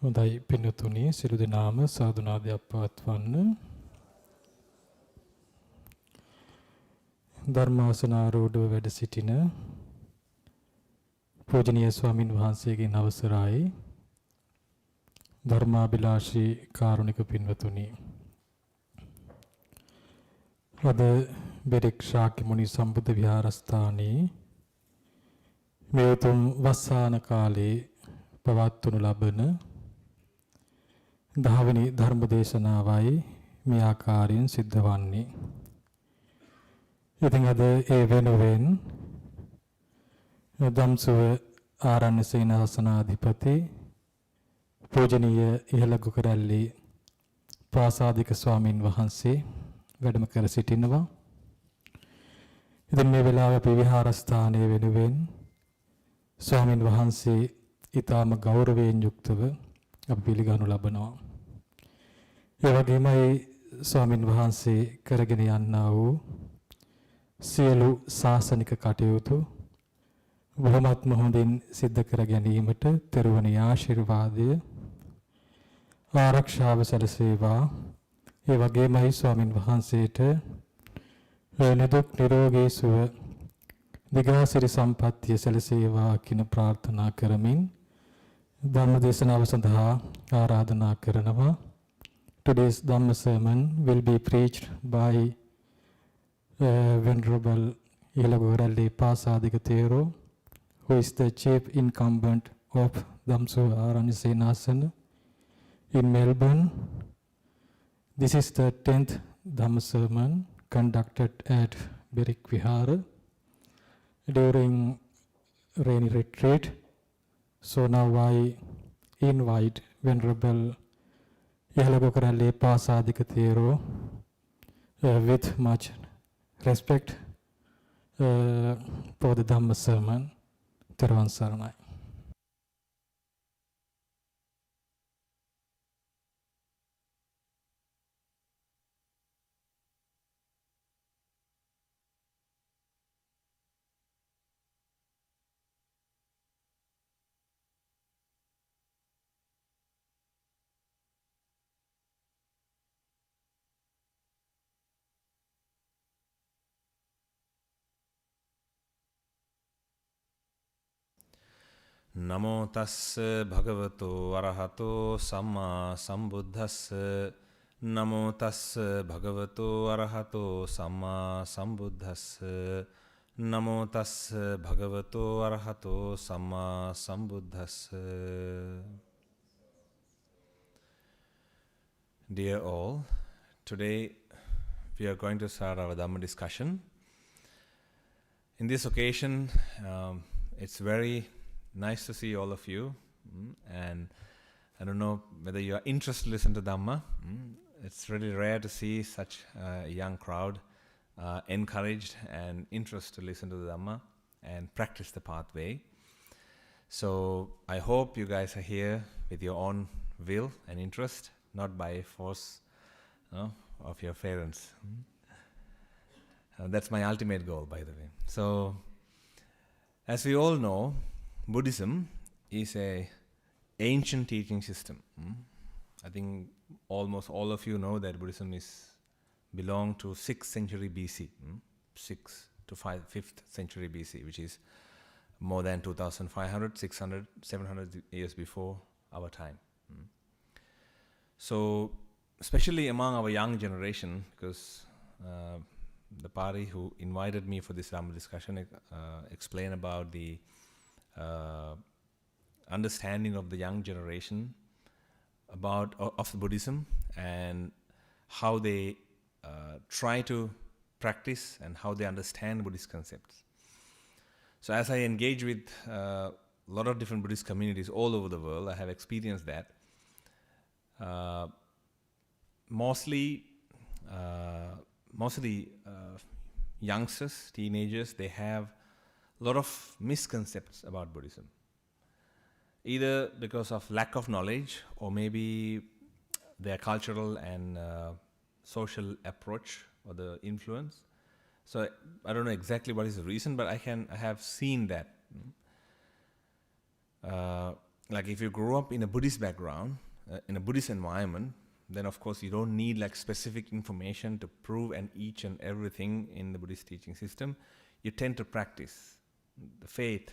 හොඳයි පින්තුනි සිළු දිනාම සාදුනාදයක් පවත්වන්න. ධර්මාසනාරූඪව වැඩ සිටින පූජනීය ස්වාමින් වහන්සේගෙන් අවසරයි. ධර්මාභිලාෂී කාරුණික පින්වතුනි. අද බෙරික් ශාක්‍යමුනි සම්බුද්ධ විහාරස්ථානයේ මේ උතුම් වස්සාන කාලේ පවත්වනු ලබන 10 වෙනි ධර්ම දේශනාවයි මේ ආකාරයෙන් සිද්ධ වන්නේ. ඉතින් අද ඒ වෙනුවෙන් ධම්සුව ආරණ්‍ය සේනාසනාධිපති පූජනීය ඉහළ ගොකරැල්ලේ පාසාදික ස්වාමින් වහන්සේ වැඩම කර සිටිනවා. ඉතින් මේ වෙලාවේ අපි විහාරස්ථානයේ වෙනුවෙන් ස්වාමින් වහන්සේ ඊටම ගෞරවයෙන් යුක්තව අපි පිළිගනු ලබනවා. ඒ වගේමයි ස්වාමින් වහන්සේ කරගෙන යන්නා වූ සියලු ශාසනික කටයුතු බොහොමත්ම හොඳින් සිද්ධ කර ගැනීමට තෙරුවනේ ආශිර්වාදය ආරක්ෂාව සැලසේවා. ඒ වගේමයි ස්වාමින් වහන්සේට නිදුක් නිරෝගී සුව දිගාසිරි සම්පත්තිය සැලසේවා කියන ප්‍රාර්ථනා කරමින් ධම්ම දේශනාව සඳහා ආරාධනා කරනවා. Today's Dhamma sermon will be preached by Venerable Ihala Gokaralle Pasadika Thero, who is the chief incumbent of Dhamsu Aranya Senasana in Melbourne. This is the 10th Dhamma sermon conducted at Berwick Vihara during rainy retreat. So now I invite Venerable Ihala Gokaralle Pasadika Thero with much respect for the Dhamma sermon. Theruvan Saranai. Namo tassa bhagavato arahato samma sambuddhassa. Namo tassa bhagavato arahato samma sambuddhassa. Namo tassa bhagavato arahato samma sambuddhassa. Dear all, today we are going to start our Dhamma discussion. In this occasion, it's very nice to see all of you, and I don't know whether you are interested to listen to Dhamma. It's really rare to see such a young crowd encouraged and interested to listen to the Dhamma and practice the pathway. So I hope you guys are here with your own will and interest, not by force of your parents. That's my ultimate goal, by the way. So as we all know, Buddhism is an ancient teaching system. I think almost all of you know that Buddhism belong to 6th century BC, 6th to 5th century BC, which is more than 2,500, 600, 700 years before our time. So, especially among our young generation, because the party who invited me for this Dhamma discussion explained about the understanding of the young generation of Buddhism and how they try to practice and how they understand Buddhist concepts. So as I engage with a lot of different Buddhist communities all over the world, I have experienced that mostly youngsters, teenagers, they have a lot of misconceptions about Buddhism. Either because of lack of knowledge or maybe their cultural and social approach or the influence. So I don't know exactly what is the reason, but I have seen that. like if you grow up in a Buddhist background, in a Buddhist environment, then of course you don't need like specific information to prove and each and everything in the Buddhist teaching system. You tend to practice. The faith,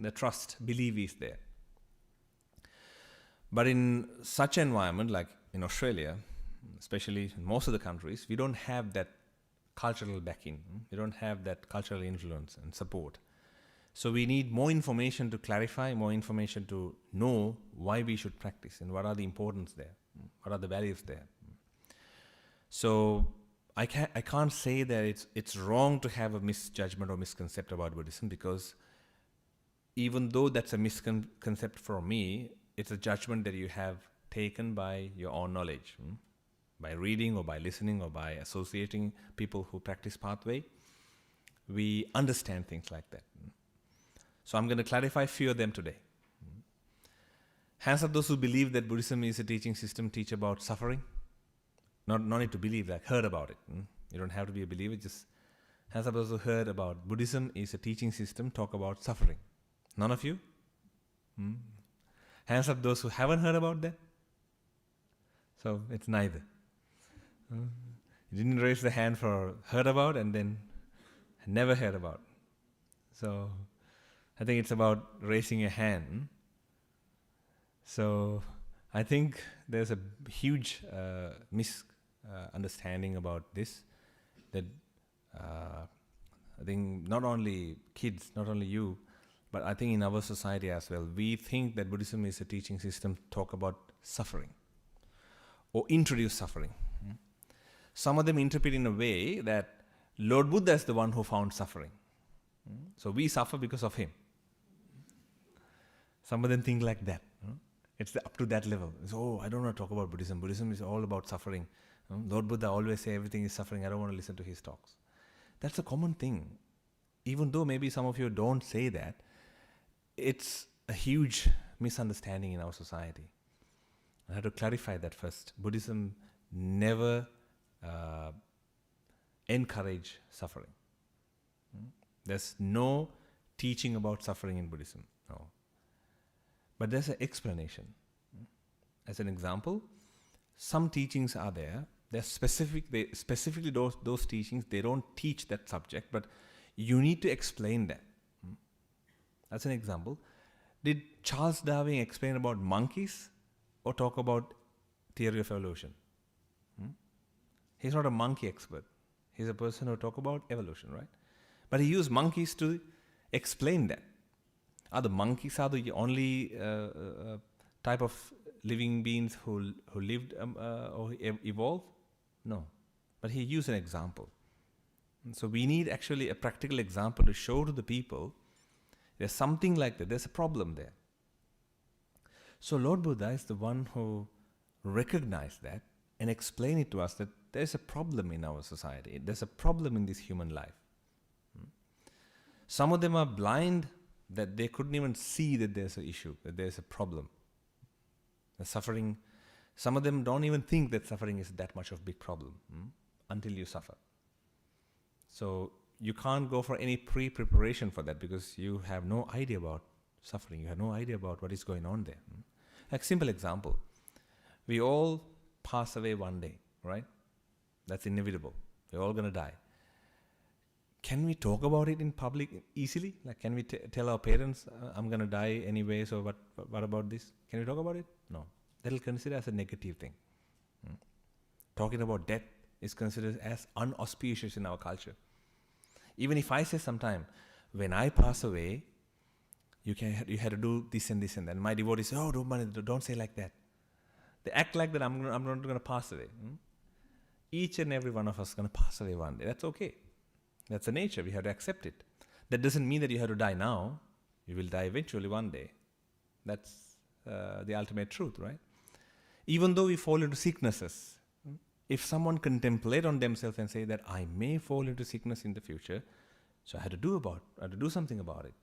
the trust, belief is there. But in such environment, like in Australia, especially in most of the countries, we don't have that cultural backing. We don't have that cultural influence and support. So we need more information to clarify, more information to know why we should practice and what are the importance there, what are the values there. So I can't say that it's wrong to have a misjudgment or misconcept about Buddhism, because even though that's a misconcept for me, it's a judgment that you have taken by your own knowledge, by reading or by listening or by associating people who practice pathway. We understand things like that. So I'm going to clarify a few of them today. Hands up those who believe that Buddhism is a teaching system, teach about suffering. Not need to believe, like heard about it. You don't have to be a believer, just hands up those who heard about Buddhism is a teaching system, talk about suffering. None of you? Hands up those who haven't heard about that. So it's neither. You didn't raise the hand for heard about and then never heard about. So I think it's about raising a hand. So I think there's a huge misunderstanding about this, that I think not only kids, not only you, but I think in our society as well, we think that Buddhism is a teaching system, talk about suffering or introduce suffering. Some of them interpret in a way that Lord Buddha is the one who found suffering. So we suffer because of him. Some of them think like that. It's up to that level. So, I don't want to talk about Buddhism. Buddhism is all about suffering. Lord Buddha always say everything is suffering. I don't want to listen to his talks. That's a common thing. Even though maybe some of you don't say that, it's a huge misunderstanding in our society. I have to clarify that first. Buddhism never encourage suffering. There's no teaching about suffering in Buddhism. No. But there's an explanation. As an example, some teachings are there. They're specific. Specifically those teachings, they don't teach that subject, but you need to explain that. As an example, did Charles Darwin explain about monkeys or talk about theory of evolution? He's not a monkey expert. He's a person who talk about evolution, right? But he used monkeys to explain that. Are the monkeys the only type of living beings who lived or evolved? No. But he used an example. And so we need actually a practical example to show to the people there's something like that. There's a problem there. So Lord Buddha is the one who recognized that and explained it to us that there's a problem in our society. There's a problem in this human life. Some of them are blind that they couldn't even see that there's an issue, that there's a problem. The suffering, some of them don't even think that suffering is that much of a big problem until you suffer. So you can't go for any pre-preparation for that because you have no idea about suffering. You have no idea about what is going on there. Like simple example, we all pass away one day, right? That's inevitable. We're all going to die. Can we talk about it in public easily? Like, can we tell our parents, I'm going to die anyway, so what about this? Can we talk about it? No. That'll consider as a negative thing. Talking about death is considered as unauspicious in our culture. Even if I say sometime, when I pass away, you had to do this and this and that. And my devotees say, don't say like that. They act like that I'm not going to pass away. Each and every one of us is going to pass away one day. That's okay. That's the nature. We have to accept it. That doesn't mean that you have to die now. You will die eventually one day. That's the ultimate truth, right? Even though we fall into sicknesses, if someone contemplate on themselves and say that I may fall into sickness in the future, so I have to do something about it.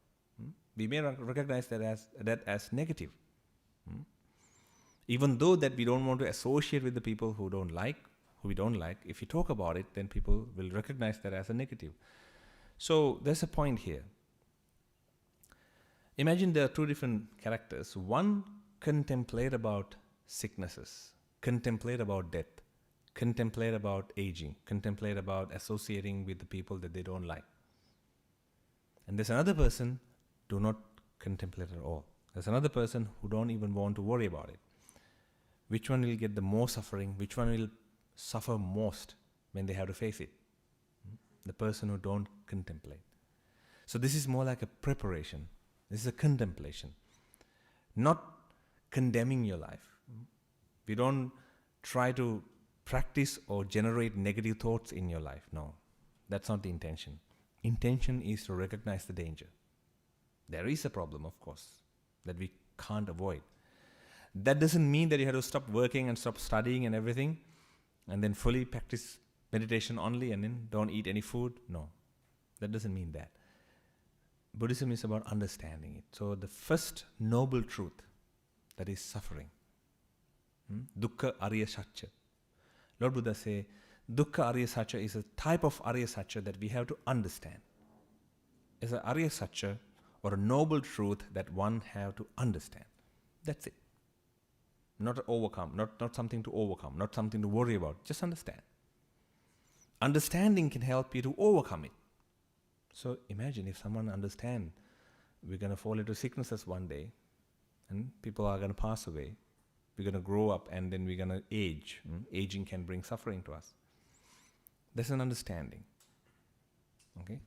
We may recognize that as negative. Even though that we don't want to associate with the people who we don't like, if you talk about it, then people will recognize that as a negative. So there's a point here. Imagine there are two different characters. One contemplate about sicknesses, contemplate about death, contemplate about aging, contemplate about associating with the people that they don't like. And there's another person do not contemplate at all. There's another person who don't even want to worry about it. Which one will get the more suffering? Which one will suffer most when they have to face it? The person who don't contemplate. So this is more like a preparation. This is a contemplation. Not condemning your life. We don't try to practice or generate negative thoughts in your life. No, that's not the intention. Intention is to recognize the danger. There is a problem, of course, that we can't avoid. That doesn't mean that you have to stop working and stop studying and everything and then fully practice meditation only and then don't eat any food. No, that doesn't mean that. Buddhism is about understanding it. So the first noble truth, that is suffering. Dukkha Arya Satya. Lord Buddha say, Dukkha Arya Satya is a type of Arya Satya that we have to understand. It's an Arya Satya or a noble truth that one have to understand. That's it. Not to overcome, not something to overcome, not something to worry about. Just understand. Understanding can help you to overcome it. So imagine if someone understands we're going to fall into sicknesses one day and people are going to pass away. We're going to grow up and then we're going to age. Aging can bring suffering to us. That's an understanding. Okay?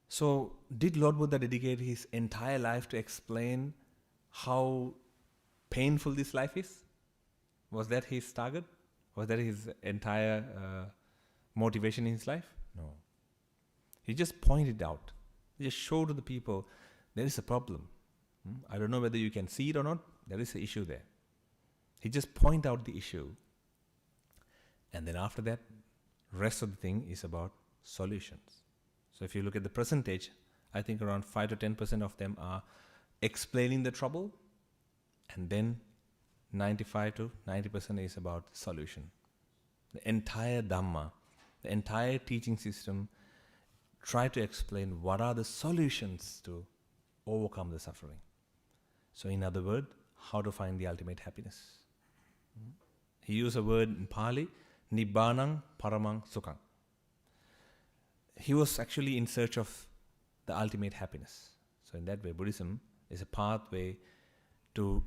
So did Lord Buddha dedicate his entire life to explain how painful this life is? Was that his target? Was that his entire motivation in his life? No. He just pointed out. He just showed to the people, there is a problem. I don't know whether you can see it or not. There is an issue there. He just pointed out the issue. And then after that, rest of the thing is about solutions. So if you look at the percentage, I think around 5 to 10% of them are explaining the trouble. And then 95 to 90% is about solution. The entire Dhamma, the entire teaching system, try to explain what are the solutions to overcome the suffering. So in other words, how to find the ultimate happiness. He used a word in Pali, Nibbanang Paramang Sukhang. He was actually in search of the ultimate happiness. So in that way, Buddhism is a pathway to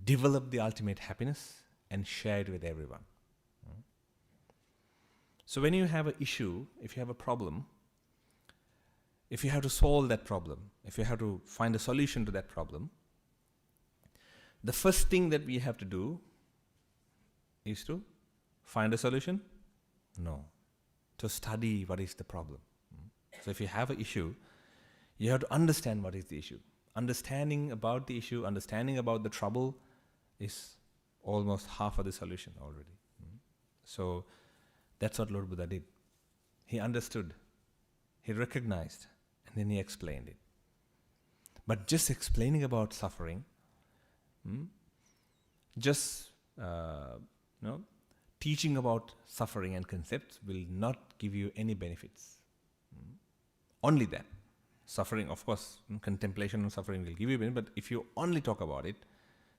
develop the ultimate happiness and share it with everyone. So when you have an issue, if you have a problem, if you have to solve that problem, if you have to find a solution to that problem, the first thing that we have to do is to find a solution? No. To study what is the problem. So if you have an issue, you have to understand what is the issue. Understanding about the issue, understanding about the trouble is almost half of the solution already. So that's what Lord Buddha did. He understood, he recognized, and then he explained it. But just explaining about suffering, just teaching about suffering and concepts will not give you any benefits. Only that. Suffering, of course, contemplation on suffering will give you benefit, but if you only talk about it,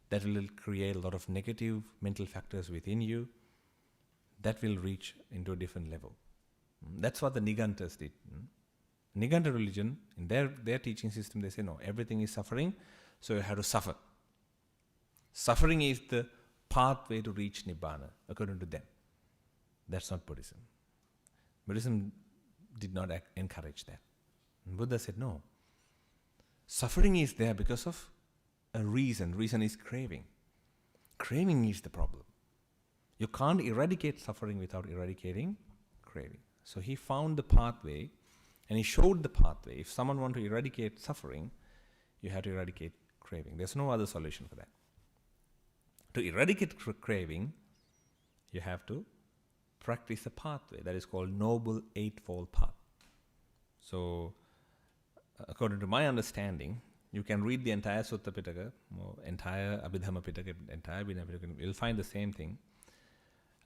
that will create a lot of negative mental factors within you. That will reach into a different level. That's what the Nigantas did. Niganta religion, in their teaching system, they say, no, everything is suffering, so you have to suffer. Suffering is the pathway to reach Nibbana, according to them. That's not Buddhism. Buddhism did not encourage that. And Buddha said, no. Suffering is there because of a reason. Reason is craving. Craving is the problem. You can't eradicate suffering without eradicating craving. So he found the pathway and he showed the pathway. If someone wants to eradicate suffering, you have to eradicate craving. There's no other solution for that. To eradicate craving, you have to practice a pathway that is called Noble Eightfold Path. So, according to my understanding, you can read the entire Sutta Pitaka, or entire Abhidhamma Pitaka, entire Vinaya Pitaka, you'll find the same thing.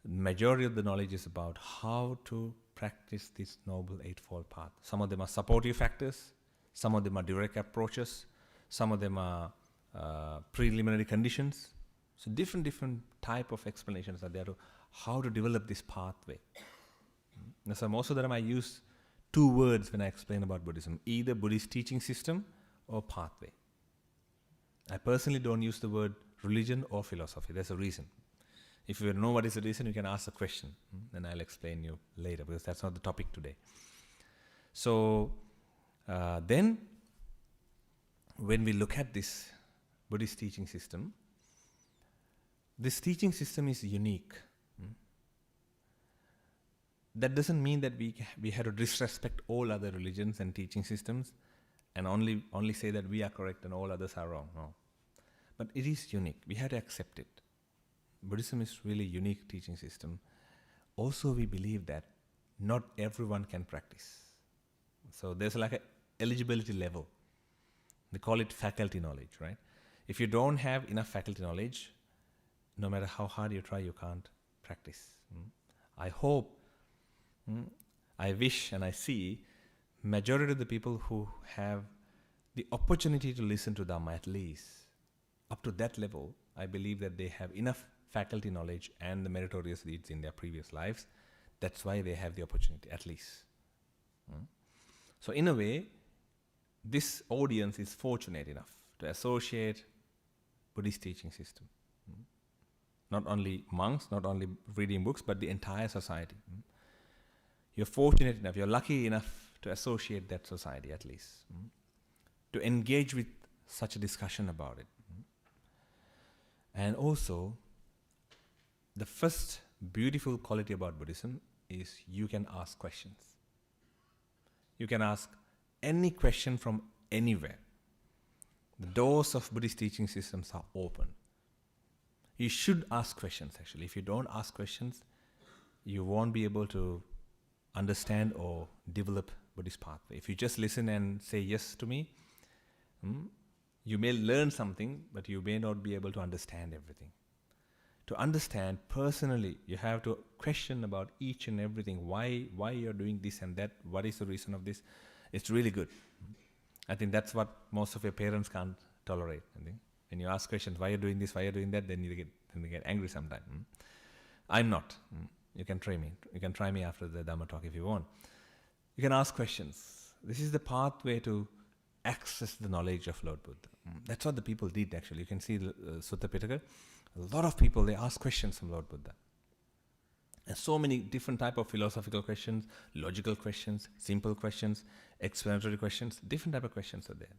The majority of the knowledge is about how to practice this Noble Eightfold Path. Some of them are supportive factors, Some of them are direct approaches. Some of them are preliminary conditions. So different type of explanations are there to how to develop this pathway. Now, so most of the time I use two words when I explain about Buddhism, either Buddhist teaching system or pathway. I personally don't use the word religion or philosophy. There's a reason. If you know what is the reason, you can ask the question. Then I'll explain you later, because that's not the topic today. So then, when we look at this Buddhist teaching system, this teaching system is unique. That doesn't mean that we have to disrespect all other religions and teaching systems and only say that we are correct and all others are wrong. No. But it is unique. We have to accept it. Buddhism is really unique teaching system. Also, we believe that not everyone can practice. So there's like an eligibility level. They call it faculty knowledge, right? If you don't have enough faculty knowledge, no matter how hard you try, you can't practice. I hope, I wish and I see majority of the people who have the opportunity to listen to Dhamma, at least up to that level, I believe that they have enough faculty knowledge and the meritorious deeds in their previous lives. That's why they have the opportunity, at least. So in a way, this audience is fortunate enough to associate Buddhist teaching system. Not only monks, not only reading books, but the entire society. You're fortunate enough, you're lucky enough to associate that society, at least. To engage with such a discussion about it. And also, the first beautiful quality about Buddhism is you can ask questions. You can ask any question from anywhere. The doors of Buddhist teaching systems are open. You should ask questions, actually. If you don't ask questions, you won't be able to understand or develop Buddhist pathway. If you just listen and say yes to me, you may learn something, but you may not be able to understand everything. To understand personally, you have to question about each and everything. Why you're doing this and that? What is the reason of this? It's really good. I think that's what most of your parents can't tolerate. I think when you ask questions, why you're doing this, why you're doing that, then they get angry sometimes. I'm not. You can try me. You can try me after the Dhamma talk if you want. You can ask questions. This is the pathway to access the knowledge of Lord Buddha. That's what the people did, actually. You can see the Sutta Pitaka. A lot of people, they ask questions from Lord Buddha. And so many different type of philosophical questions, logical questions, simple questions, explanatory questions, different type of questions are there.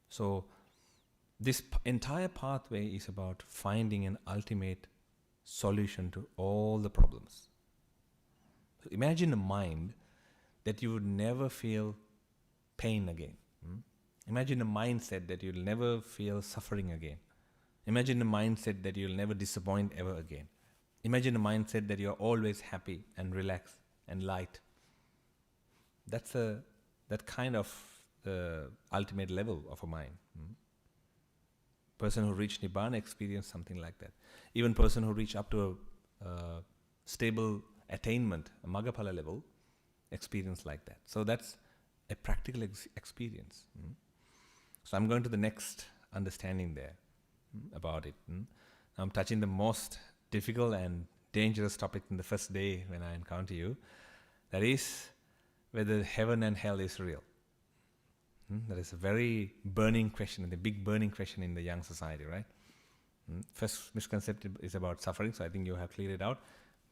So this entire pathway is about finding an ultimate solution to all the problems. So imagine a mind that you would never feel pain again. Imagine a mindset that you'll never feel suffering again. Imagine a mindset that you'll never disappoint ever again. Imagine a mindset that you're always happy and relaxed and light. That's that kind of ultimate level of a mind. Person who reached Nibbana experienced something like that. Even person who reached up to a stable attainment, a Maggaphala level, experience like that. So that's a practical experience. So I'm going to the next understanding there about it. I'm touching the most difficult and dangerous topic in the first day when I encounter you. That is whether heaven and hell is real. That is a very burning question, the big burning question in the young society, right? First misconception is about suffering, so I think you have cleared it out.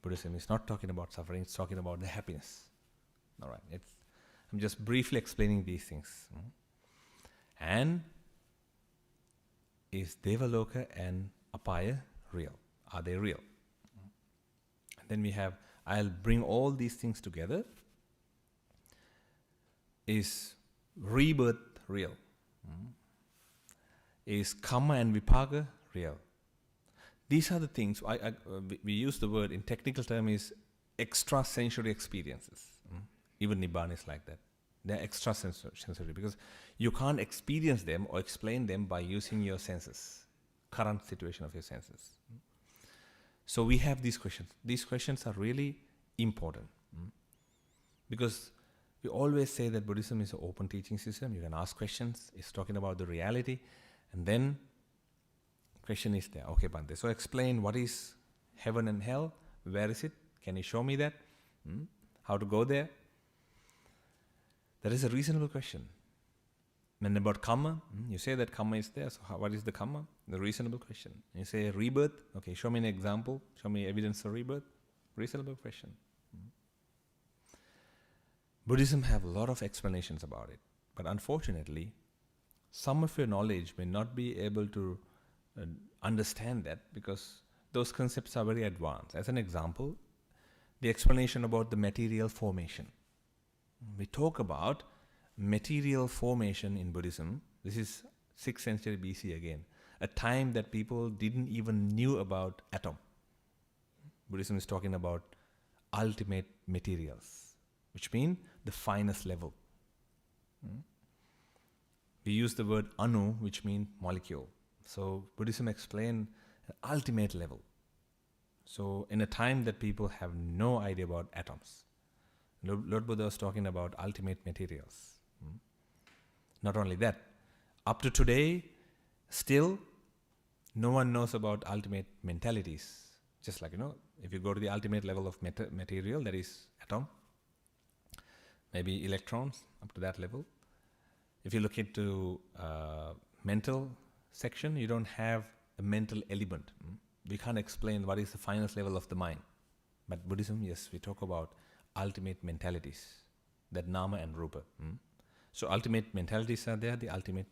Buddhism is not talking about suffering, it's talking about the happiness. All right, I'm just briefly explaining these things. And is Devaloka and Apaya real? Are they real? And then we have, I'll bring all these things together. Is rebirth real? Is karma and vipaka real? These are the things, we use the word in technical term is extrasensory experiences. Even Nibbana is like that. They're extrasensory because you can't experience them or explain them by using your senses, current situation of your senses. So we have these questions. These questions are really important because we always say that Buddhism is an open teaching system. You can ask questions. It's talking about the reality. And then question is there. Okay, Bhante. So explain what is heaven and hell. Where is it? Can you show me that? How to go there? That is a reasonable question. And about karma, you say that karma is there. So what is the karma? The reasonable question. You say rebirth. Okay, show me an example. Show me evidence for rebirth. Reasonable question. Buddhism have a lot of explanations about it. But unfortunately, some of your knowledge may not be able to understand that because those concepts are very advanced. As an example, the explanation about the material formation. We talk about material formation in Buddhism. This is 6th century BC again, a time that people didn't even knew about atom. Buddhism is talking about ultimate materials, which mean the finest level. We use the word anu, which means molecule. So Buddhism explains an ultimate level. So in a time that people have no idea about atoms, Lord Buddha was talking about ultimate materials. Not only that, up to today, still, no one knows about ultimate mentalities. Just like, if you go to the ultimate level of material, that is atom, maybe electrons, up to that level. If you look into mental section, you don't have a mental element. We can't explain what is the finest level of the mind. But Buddhism, yes, we talk about ultimate mentalities, that nama and rupa. So ultimate mentalities are there, the ultimate.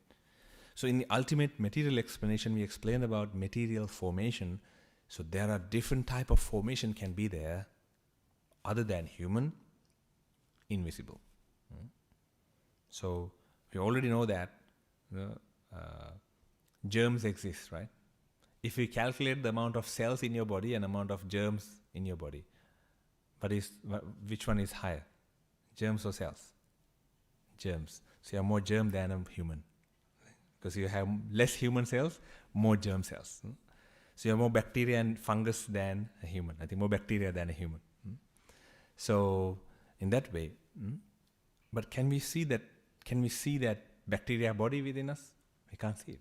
So in the ultimate material explanation, we explain about material formation. So there are different type of formation can be there, other than human, invisible. So we already know that germs exist, right? If we calculate the amount of cells in your body and amount of germs in your body, which one is higher, germs or cells? Germs. So you have more germ than a human. Because you have less human cells, more germ cells. So you have more bacteria and fungus than a human. I think more bacteria than a human. So in that way, but can we see that bacteria body within us? We can't see it.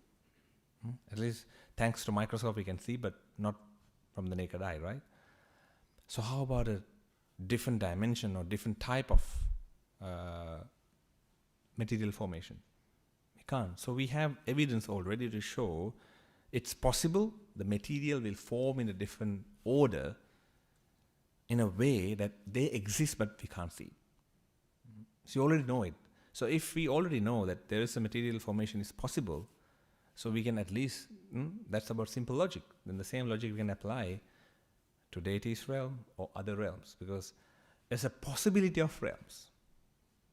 At least thanks to microscope we can see, but not from the naked eye, right? So how about a different dimension or different type of material formation? We can't. So we have evidence already to show it's possible the material will form in a different order in a way that they exist but we can't see it. So you already know it. So if we already know that there is a material formation is possible, so we can at least, that's about simple logic. Then the same logic we can apply to deity's realm or other realms, because there's a possibility of realms.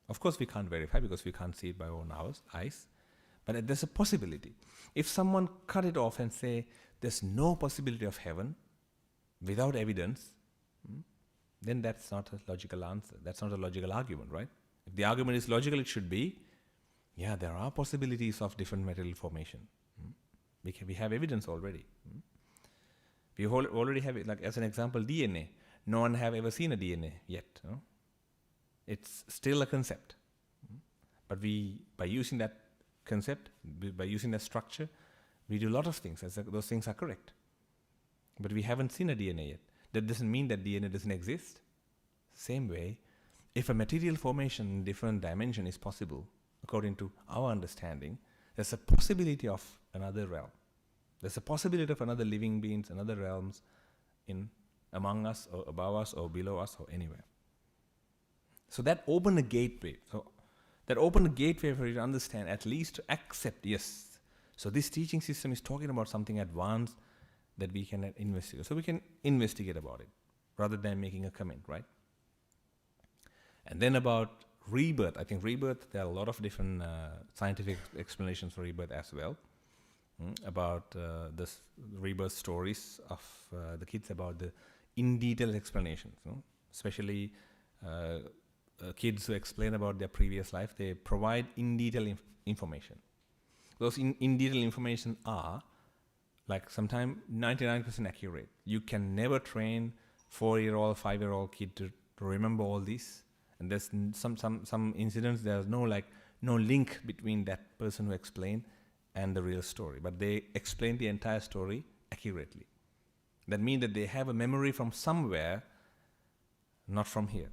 Of course we can't verify because we can't see it by our own eyes, but there's a possibility. If someone cut it off and say there's no possibility of heaven without evidence, then that's not a logical answer. That's not a logical argument, right? If the argument is logical, it should be, yeah, there are possibilities of different material formation. We have evidence already. We already have it, like as an example, DNA. No one have ever seen a DNA yet. It's still a concept. But by using that concept, by using that structure, we do a lot of things. Those things are correct. But we haven't seen a DNA yet. That doesn't mean that DNA doesn't exist. Same way, if a material formation in different dimension is possible, according to our understanding, there's a possibility of another realm. There's a possibility of another living beings, another realms among us or above us or below us or anywhere. So that opened a gateway. So that opened a gateway for you to understand, at least to accept, yes. So this teaching system is talking about something advanced that we can investigate. So we can investigate about it rather than making a comment, right? And then about rebirth. I think rebirth, there are a lot of different scientific explanations for rebirth as well. About the rebirth stories of the kids, about the in detail explanations. Especially kids who explain about their previous life, they provide in detail information. Those in detail information are like sometimes 99% accurate. You can never train 4-year-old, 5-year-old kid to remember all this And there's some incidents, there's no link between that person who explained and the real story. But they explain the entire story accurately. That means that they have a memory from somewhere, not from here.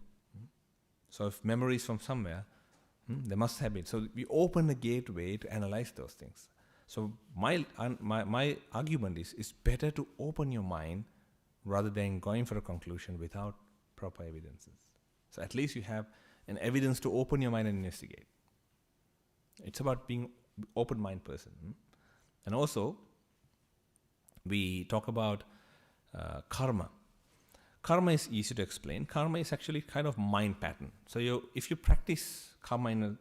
So if memory is from somewhere, they must have been. So we open a gateway to analyze those things. So my argument is, it's better to open your mind rather than going for a conclusion without proper evidences. So at least you have an evidence to open your mind and investigate. It's about being open-minded person. And also, we talk about karma. Karma is easy to explain. Karma is actually kind of mind pattern. So if you practice karma in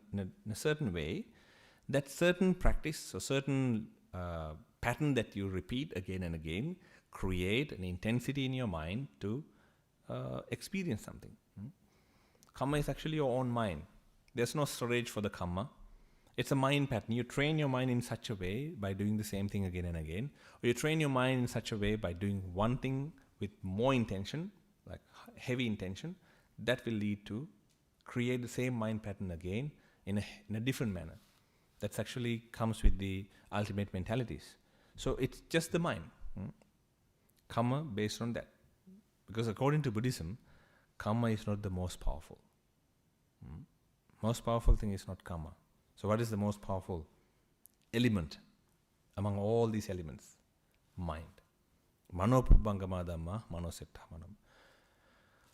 a certain way, that certain practice or certain pattern that you repeat again and again create an intensity in your mind to experience something. Karma is actually your own mind. There's no storage for the karma. It's a mind pattern. You train your mind in such a way by doing the same thing again and again, or you train your mind in such a way by doing one thing with more intention, like heavy intention, that will lead to create the same mind pattern again in a different manner. That actually comes with the ultimate mentalities. So it's just the mind. Karma based on that. Because according to Buddhism, karma is not the most powerful. Most powerful thing is not karma. So what is the most powerful element among all these elements? Mind. Mano pubbangama dhamma, mano setta manam.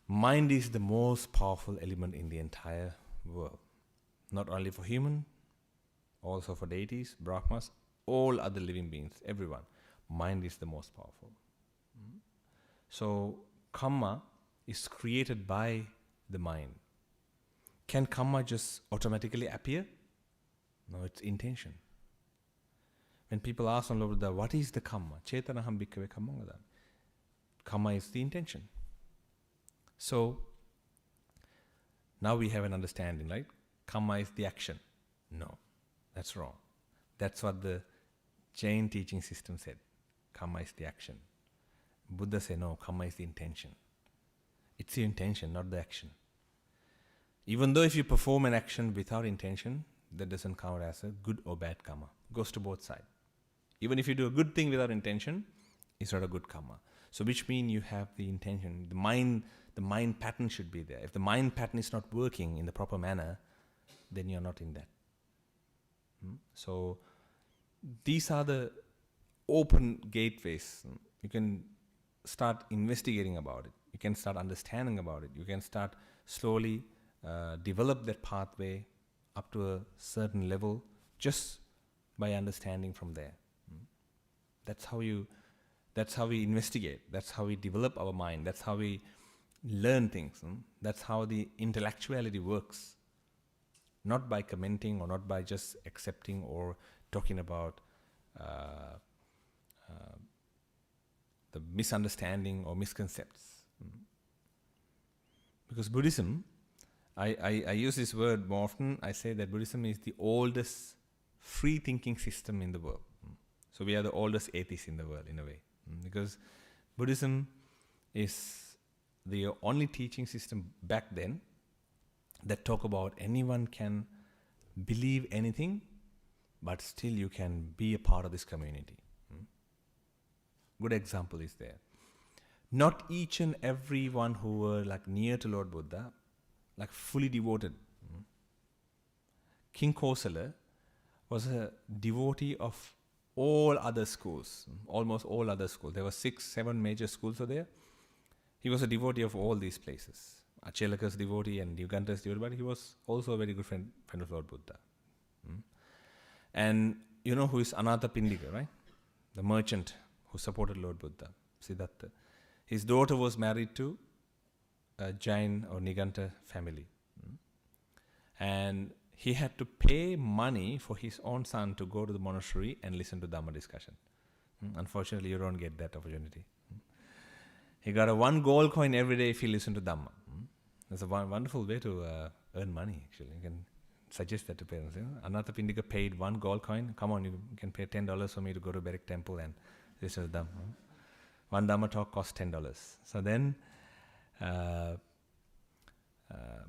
Mind is the most powerful element in the entire world. Not only for human, also for deities, brahmas, all other living beings, everyone. Mind is the most powerful. So karma is created by the mind. Can karma just automatically appear? No, it's intention. When people ask on Lord Buddha, what is the karma? Chetanaham bhikkhave kammam vadami. Karma is the intention. So, now we have an understanding, right? Karma is the action. No, that's wrong. That's what the Jain teaching system said. Karma is the action. Buddha said, no, karma is the intention. It's the intention, not the action. Even though if you perform an action without intention, that doesn't count as a good or bad karma. It goes to both sides. Even if you do a good thing without intention, it's not a good karma. So which means you have the intention. The mind pattern should be there. If the mind pattern is not working in the proper manner, then you're not in that. So these are the open gateways. You can start investigating about it. You can start understanding about it. You can start slowly develop that pathway up to a certain level just by understanding from there. That's how we investigate. That's how we develop our mind. That's how we learn things. That's how the intellectuality works. Not by commenting or not by just accepting or talking about the misunderstanding or misconcepts. Because Buddhism, I use this word more often. I say that Buddhism is the oldest free-thinking system in the world. So we are the oldest atheists in the world, in a way. Because Buddhism is the only teaching system back then that talk about anyone can believe anything, but still you can be a part of this community. Good example is there. Not each and every one who were like near to Lord Buddha, like fully devoted. King Kosala was a devotee of all other schools, almost all other schools. There were 6-7 major schools were there. He was a devotee of all these places. Achelaka's devotee and Yuganta's devotee, but he was also a very good friend of Lord Buddha. And you know who is Anathapindika, right? The merchant who supported Lord Buddha, Siddhartha. His daughter was married to a Jain or Niganta family. And he had to pay money for his own son to go to the monastery and listen to Dhamma discussion. Unfortunately, you don't get that opportunity. He got a 1 gold coin every day if he listened to Dhamma. That's a wonderful way to earn money, actually. You can suggest that to parents. Anathapindika paid 1 gold coin. Come on, you can pay $10 for me to go to Berwick temple and listen to Dhamma. One Dhamma talk costs $10. So then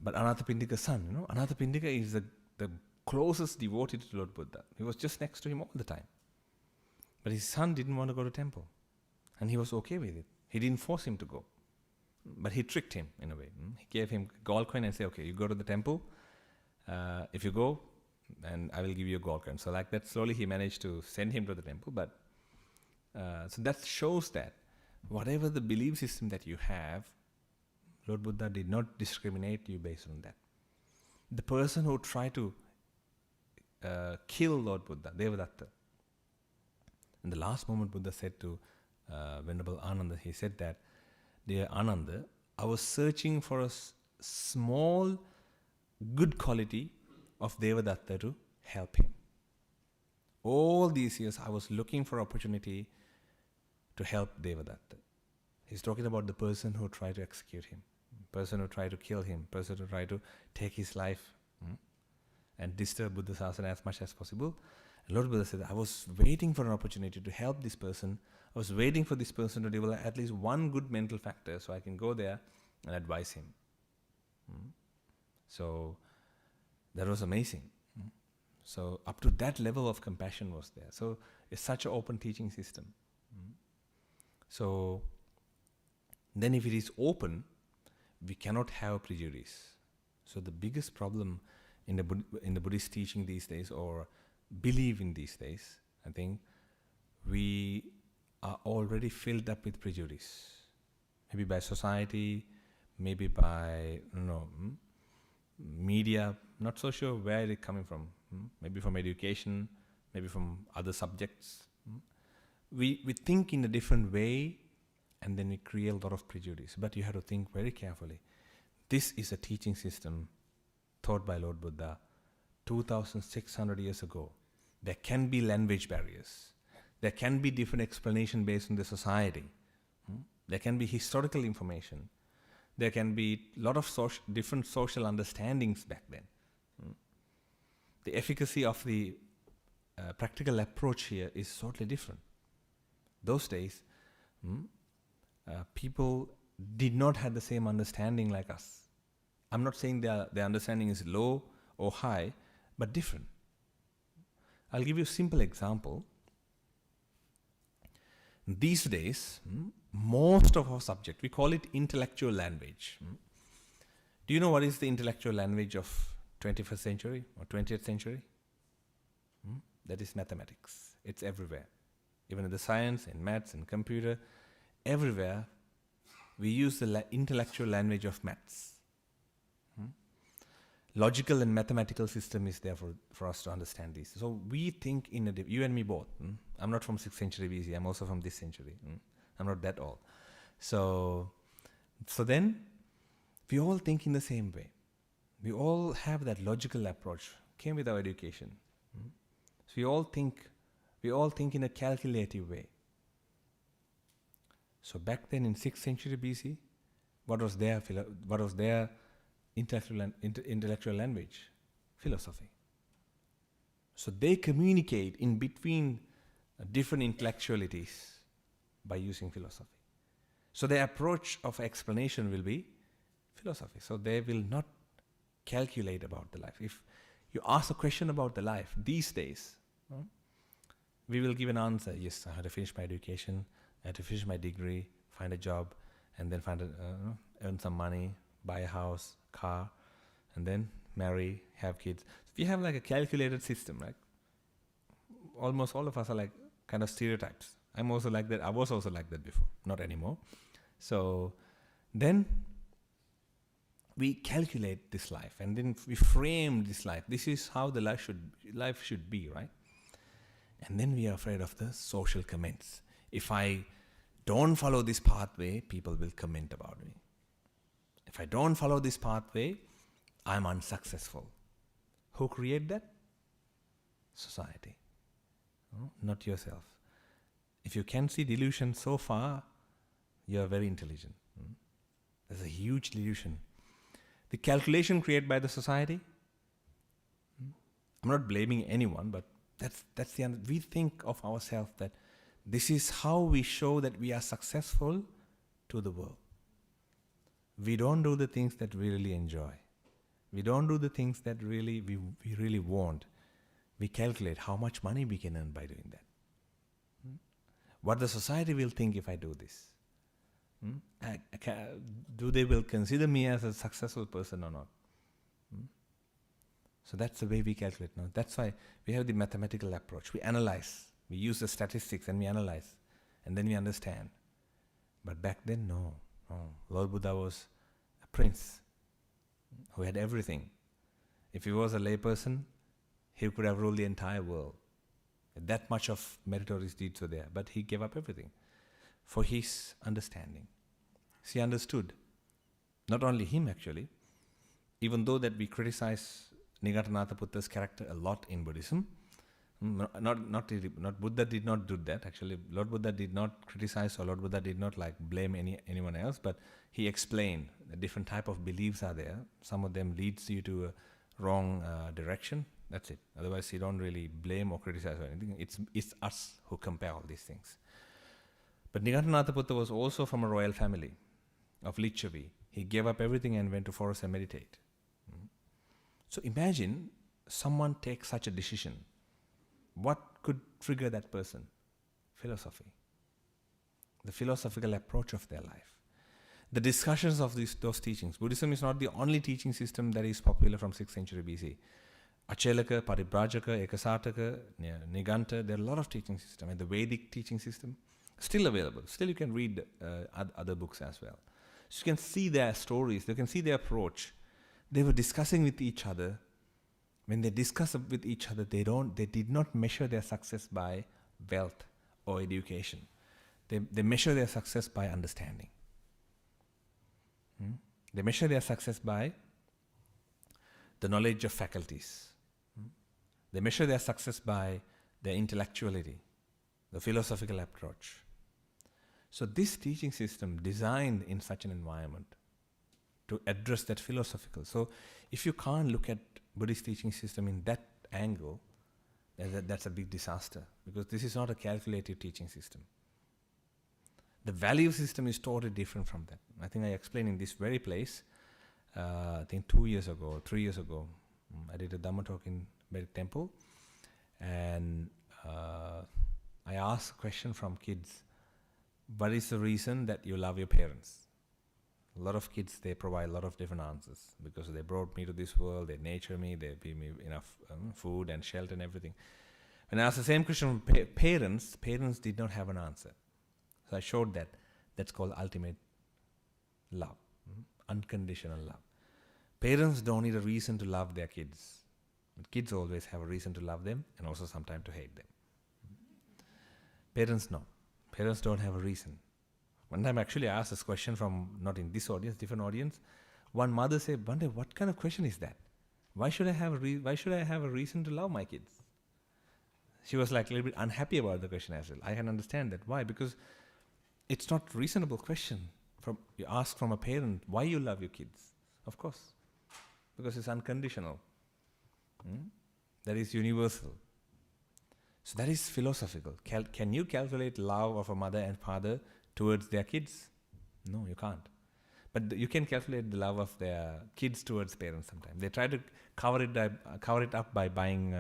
But Anathapindika's son, Anathapindika is the closest devotee to Lord Buddha. He was just next to him all the time. But his son didn't want to go to temple. And he was okay with it. He didn't force him to go. But he tricked him in a way. He gave him gold coin and said, okay, you go to the temple. If you go, and I will give you a gold coin. So like that, slowly he managed to send him to the temple. But so that shows that whatever the belief system that you have, Lord Buddha did not discriminate you based on that. The person who tried to kill Lord Buddha, Devadatta, in the last moment Buddha said to Venerable Ananda, he said that, dear Ananda, I was searching for a small good quality of Devadatta to help him. All these years I was looking for opportunity to help Devadatta. He's talking about the person who tried to execute him, person who tried to kill him, person who tried to take his life and disturb Buddha's asana as much as possible. And Lord Buddha said, I was waiting for an opportunity to help this person. I was waiting for this person to develop at least one good mental factor so I can go there and advise him. So that was amazing. So up to that level of compassion was there. So it's such an open teaching system. So then if it is open, we cannot have prejudice. So the biggest problem in the Buddhist teaching these days, or belief in these days, I think, we are already filled up with prejudice. Maybe by society, maybe by, media, not so sure where it's coming from. Maybe from education, maybe from other subjects. We think in a different way, and then we create a lot of prejudice. But you have to think very carefully. This is a teaching system taught by Lord Buddha 2,600 years ago. There can be language barriers. There can be different explanation based on the society. There can be historical information. There can be a lot of different social understandings back then. The efficacy of the practical approach here is totally different. Those days, people did not have the same understanding like us. I'm not saying their understanding is low or high, but different. I'll give you a simple example. These days, most of our subject, we call it intellectual language. Do you know what is the intellectual language of 21st century or 20th century? That is mathematics. It's everywhere. Even in the science, in maths, in computer, everywhere we use the intellectual language of maths. Logical and mathematical system is there for us to understand this. So we think you and me both. I'm not from 6th century BC. I'm also from this century. I'm not that old. So then we all think in the same way. We all have that logical approach. Came with our education. So we all think in a calculative way. So back then in 6th century BC, what was their intellectual language? Philosophy. So they communicate in between different intellectualities by using philosophy. So their approach of explanation will be philosophy. So they will not calculate about the life. If you ask a question about the life these days, we will give an answer. Yes, I had to finish my education, I had to finish my degree, find a job, and then earn some money, buy a house, car, and then marry, have kids. We have like a calculated system, right? Almost all of us are like kind of stereotypes. I'm also like that. I was also like that before, not anymore. So then we calculate this life, and then we frame this life. This is how the life should be, right? And then we are afraid of the social comments. If I don't follow this pathway, people will comment about me. If I don't follow this pathway, I'm unsuccessful. Who create that? Society. Not yourself. If you can see delusion so far, you are very intelligent. There's a huge delusion. The calculation created by the society, I'm not blaming anyone, but that's the we think of ourselves that this is how we show that we are successful to the world. we don't do the things that we really enjoy. We don't do the things that we really want. We calculate how much money we can earn by doing that. What the society will think if I do this. Do they will consider me as a successful person or not? So that's the way we calculate now. That's why we have the mathematical approach. We analyze. We use the statistics and we analyze. And then we understand. But back then, no. Lord Buddha was a prince who had everything. If he was a layperson, he could have ruled the entire world. That much of meritorious deeds were there. But he gave up everything for his understanding. So he understood. Not only him actually, even though that we criticize Nigatanathaputta's character a lot in Buddhism, not Buddha did not do that actually. Lord Buddha did not criticize, or Lord Buddha did not blame anyone else, but he explained the different type of beliefs are there. Some of them leads you to a wrong direction. That's it. Otherwise, he don't really blame or criticize or anything. It's us who compare all these things. But Nigatanathaputta was also from a royal family of Lichavi. He gave up everything and went to forest and meditate. So imagine someone takes such a decision. What could trigger that person? Philosophy. The philosophical approach of their life. The discussions of those teachings. Buddhism is not the only teaching system that is popular from 6th century BC. Achelaka, Paribrajaka, Ekasataka, Niganta, there are a lot of teaching systems. And the Vedic teaching system, still available. Still you can read other books as well. So you can see their stories, you can see their approach. They were discussing with each other. When they discuss with each other, they did not measure their success by wealth or education. They measure their success by understanding. They measure their success by the knowledge of faculties. They measure their success by their intellectuality, the philosophical approach. So this teaching system designed in such an environment to address that philosophical. So if you can't look at Buddhist teaching system in that angle, that's a big disaster, because this is not a calculative teaching system. The value system is totally different from that. I think I explained in this very place, I think 2 years ago, 3 years ago, I did a Dhamma talk in Berwick Temple, and I asked a question from kids, what is the reason that you love your parents? A lot of kids, they provide a lot of different answers, because they brought me to this world, they nurture me, they give me enough food and shelter and everything. When I asked the same question from parents did not have an answer. So I showed that. That's called ultimate love, unconditional love. Parents don't need a reason to love their kids. But kids always have a reason to love them and also sometimes to hate them. Parents, no. Parents don't have a reason. One time actually I asked this question from, not in this audience, different audience. One mother said, Bande, what kind of question is that? Why should I have a reason to love my kids? She was like a little bit unhappy about the question as well. I can understand that. Why? Because it's not a reasonable question. You ask from a parent, why you love your kids? Of course. Because it's unconditional. That is universal. So that is philosophical. Can you calculate love of a mother and father towards their kids? No, you can't. But you can calculate the love of their kids towards parents sometimes. They try to cover it up by buying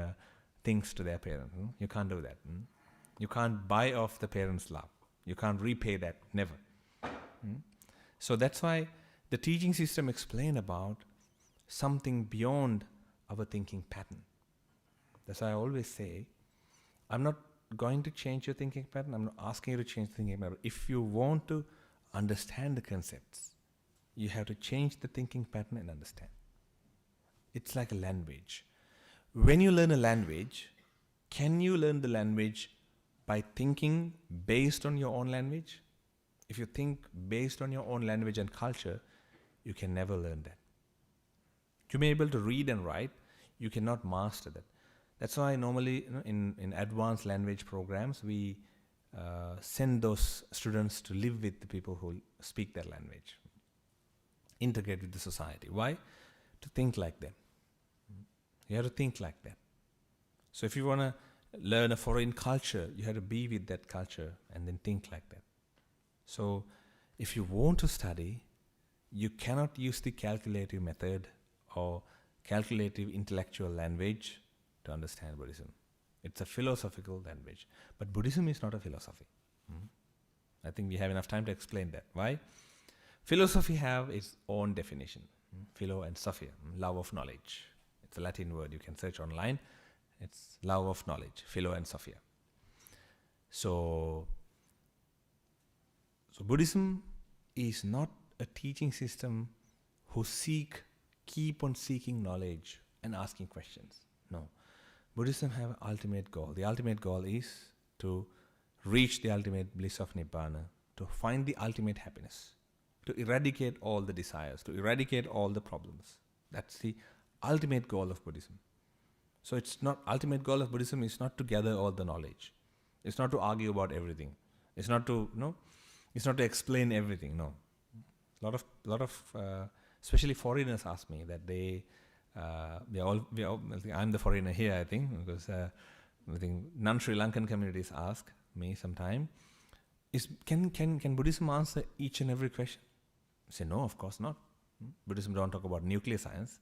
things to their parents. You can't do that. You can't buy off the parents' love. You can't repay that, never. So that's why the teaching system explained about something beyond our thinking pattern. That's why I always say, I'm not going to change your thinking pattern. I'm not asking you to change the thinking pattern. If you want to understand the concepts, you have to change the thinking pattern and understand. It's like a language. When you learn a language, can you learn the language by thinking based on your own language? If you think based on your own language and culture, you can never learn that. You may be able to read and write, you cannot master that. That's why normally in advanced language programs, we send those students to live with the people who speak that language. Integrate with the society. Why? To think like them. You have to think like that. So if you want to learn a foreign culture, you have to be with that culture and then think like that. So if you want to study, you cannot use the calculative method or calculative intellectual language to understand Buddhism. It's a philosophical language. But Buddhism is not a philosophy. I think we have enough time to explain that. Why? Philosophy have its own definition. Philo and sophia, love of knowledge. It's a Latin word. You can search online. It's love of knowledge, philo and sophia. So Buddhism is not a teaching system who keep on seeking knowledge and asking questions. No. Buddhism have an ultimate goal. The ultimate goal is to reach the ultimate bliss of Nibbana, to find the ultimate happiness, to eradicate all the desires, to eradicate all the problems. That's the ultimate goal of Buddhism. So ultimate goal of Buddhism is not to gather all the knowledge. It's not to argue about everything. It's not to explain everything. No. A lot of especially foreigners ask me that I'm the foreigner here, I think, because I think non-Sri Lankan communities ask me sometime, can Buddhism answer each and every question? I say, no, of course not. Buddhism don't talk about nuclear science.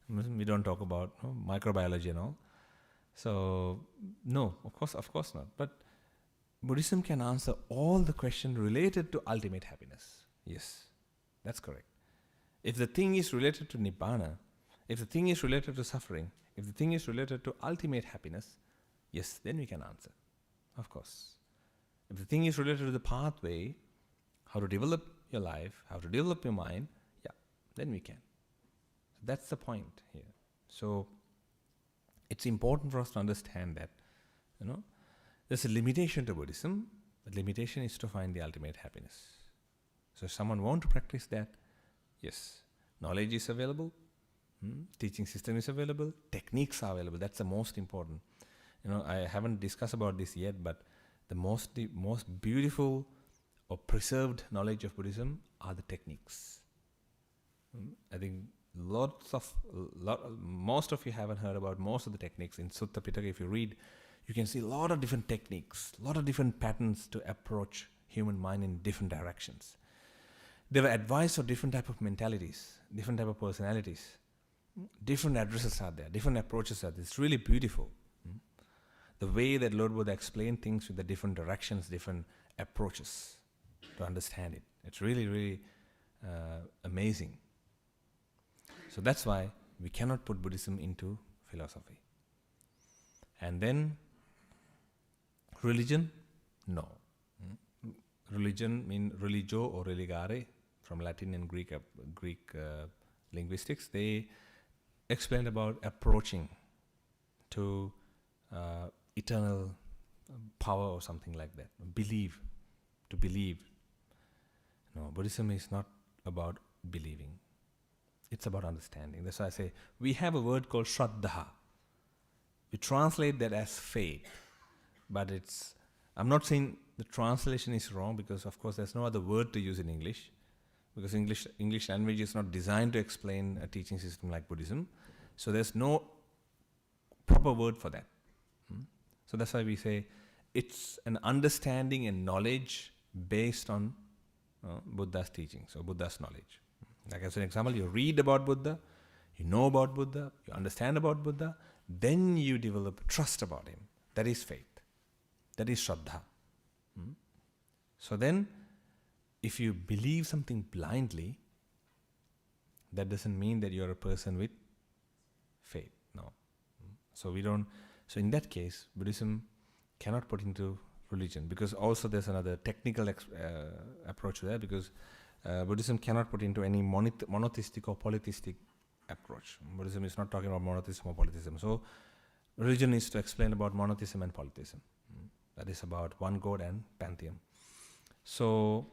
We don't talk about microbiology and all. So, no, of course not. But Buddhism can answer all the questions related to ultimate happiness. Yes, that's correct. If the thing is related to Nibbana, if the thing is related to suffering, if the thing is related to ultimate happiness, yes, then we can answer. Of course. If the thing is related to the pathway, how to develop your life, how to develop your mind, yeah, then we can. That's the point here. So it's important for us to understand that, there's a limitation to Buddhism. The limitation is to find the ultimate happiness. So if someone wants to practice that, yes, knowledge is available, teaching system is available, techniques are available. That's the most important. I haven't discussed about this yet, but the most beautiful or preserved knowledge of Buddhism are the techniques. I think most of you haven't heard about most of the techniques. In Sutta Pitaka, if you read, you can see a lot of different techniques, a lot of different patterns to approach human mind in different directions. They were advice for different type of mentalities, different type of personalities. Different addresses are there, different approaches are there. It's really beautiful. The way that Lord Buddha explained things with the different directions, different approaches to understand it. It's really, really amazing. So that's why we cannot put Buddhism into philosophy. And then religion? No. Religion means religio or religare from Latin and Greek linguistics. They explained about approaching to eternal power or something like that. To believe. No, Buddhism is not about believing. It's about understanding. That's why I say we have a word called Shraddha. We translate that as faith. But I'm not saying the translation is wrong, because of course there's no other word to use in English. Because English language is not designed to explain a teaching system like Buddhism. So there's no proper word for that. So that's why we say it's an understanding and knowledge based on Buddha's teachings or Buddha's knowledge. Like as an example, you read about Buddha, you know about Buddha, you understand about Buddha, then you develop trust about him. That is faith. That is Shraddha. So then, if you believe something blindly, that doesn't mean that you're a person with faith. No. So in that case, Buddhism cannot put into religion, because also there's another technical approach to that, because Buddhism cannot put into any monotheistic or polytheistic approach. Buddhism is not talking about monotheism or polytheism. So religion is to explain about monotheism and polytheism. That is about one God and pantheon. So,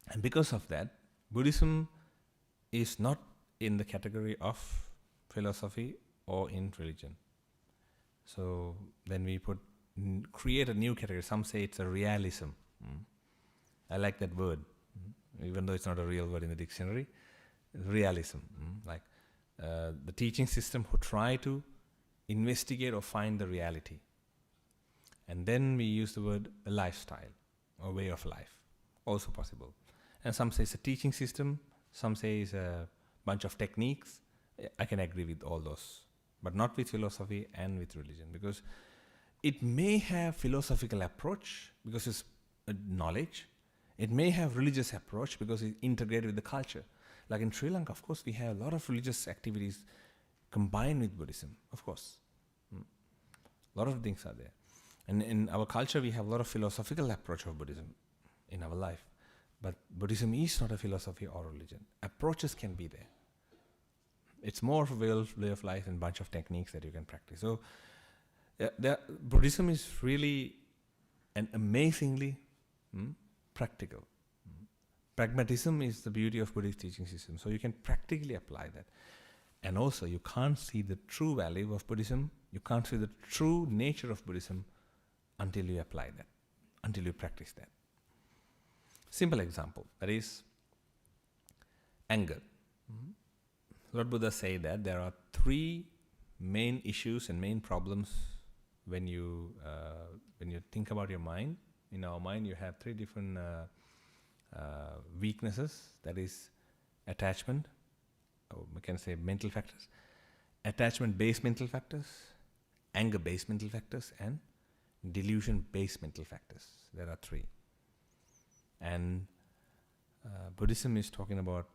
and because of that, Buddhism is not in the category of philosophy or in religion. So then we create a new category. Some say it's a realism. I like that word, even though it's not a real word in the dictionary. Realism, like the teaching system who try to investigate or find the reality. And then we use the word a lifestyle or way of life, also possible. And some say it's a teaching system Some say it's a bunch of techniques. I can agree with all those, but not with philosophy and with religion, because it may have philosophical approach because it's knowledge. It may have religious approach because it's integrated with the culture. Like in Sri Lanka, of course, we have a lot of religious activities combined with Buddhism, of course. A lot of things are there. And in our culture, we have a lot of philosophical approach of Buddhism in our life. But Buddhism is not a philosophy or religion. Approaches can be there. It's more of a way of life and a bunch of techniques that you can practice. So Buddhism is really and amazingly practical. Pragmatism is the beauty of Buddhist teaching system. So you can practically apply that. And also, you can't see the true value of Buddhism, you can't see the true nature of Buddhism until you apply that, until you practice that. Simple example, that is anger. Lord Buddha said that there are three main issues and main problems when you think about your mind. In our mind, you have three different weaknesses, that is attachment, or we can say mental factors, attachment-based mental factors, anger-based mental factors, and delusion-based mental factors. There are three. And Buddhism is talking about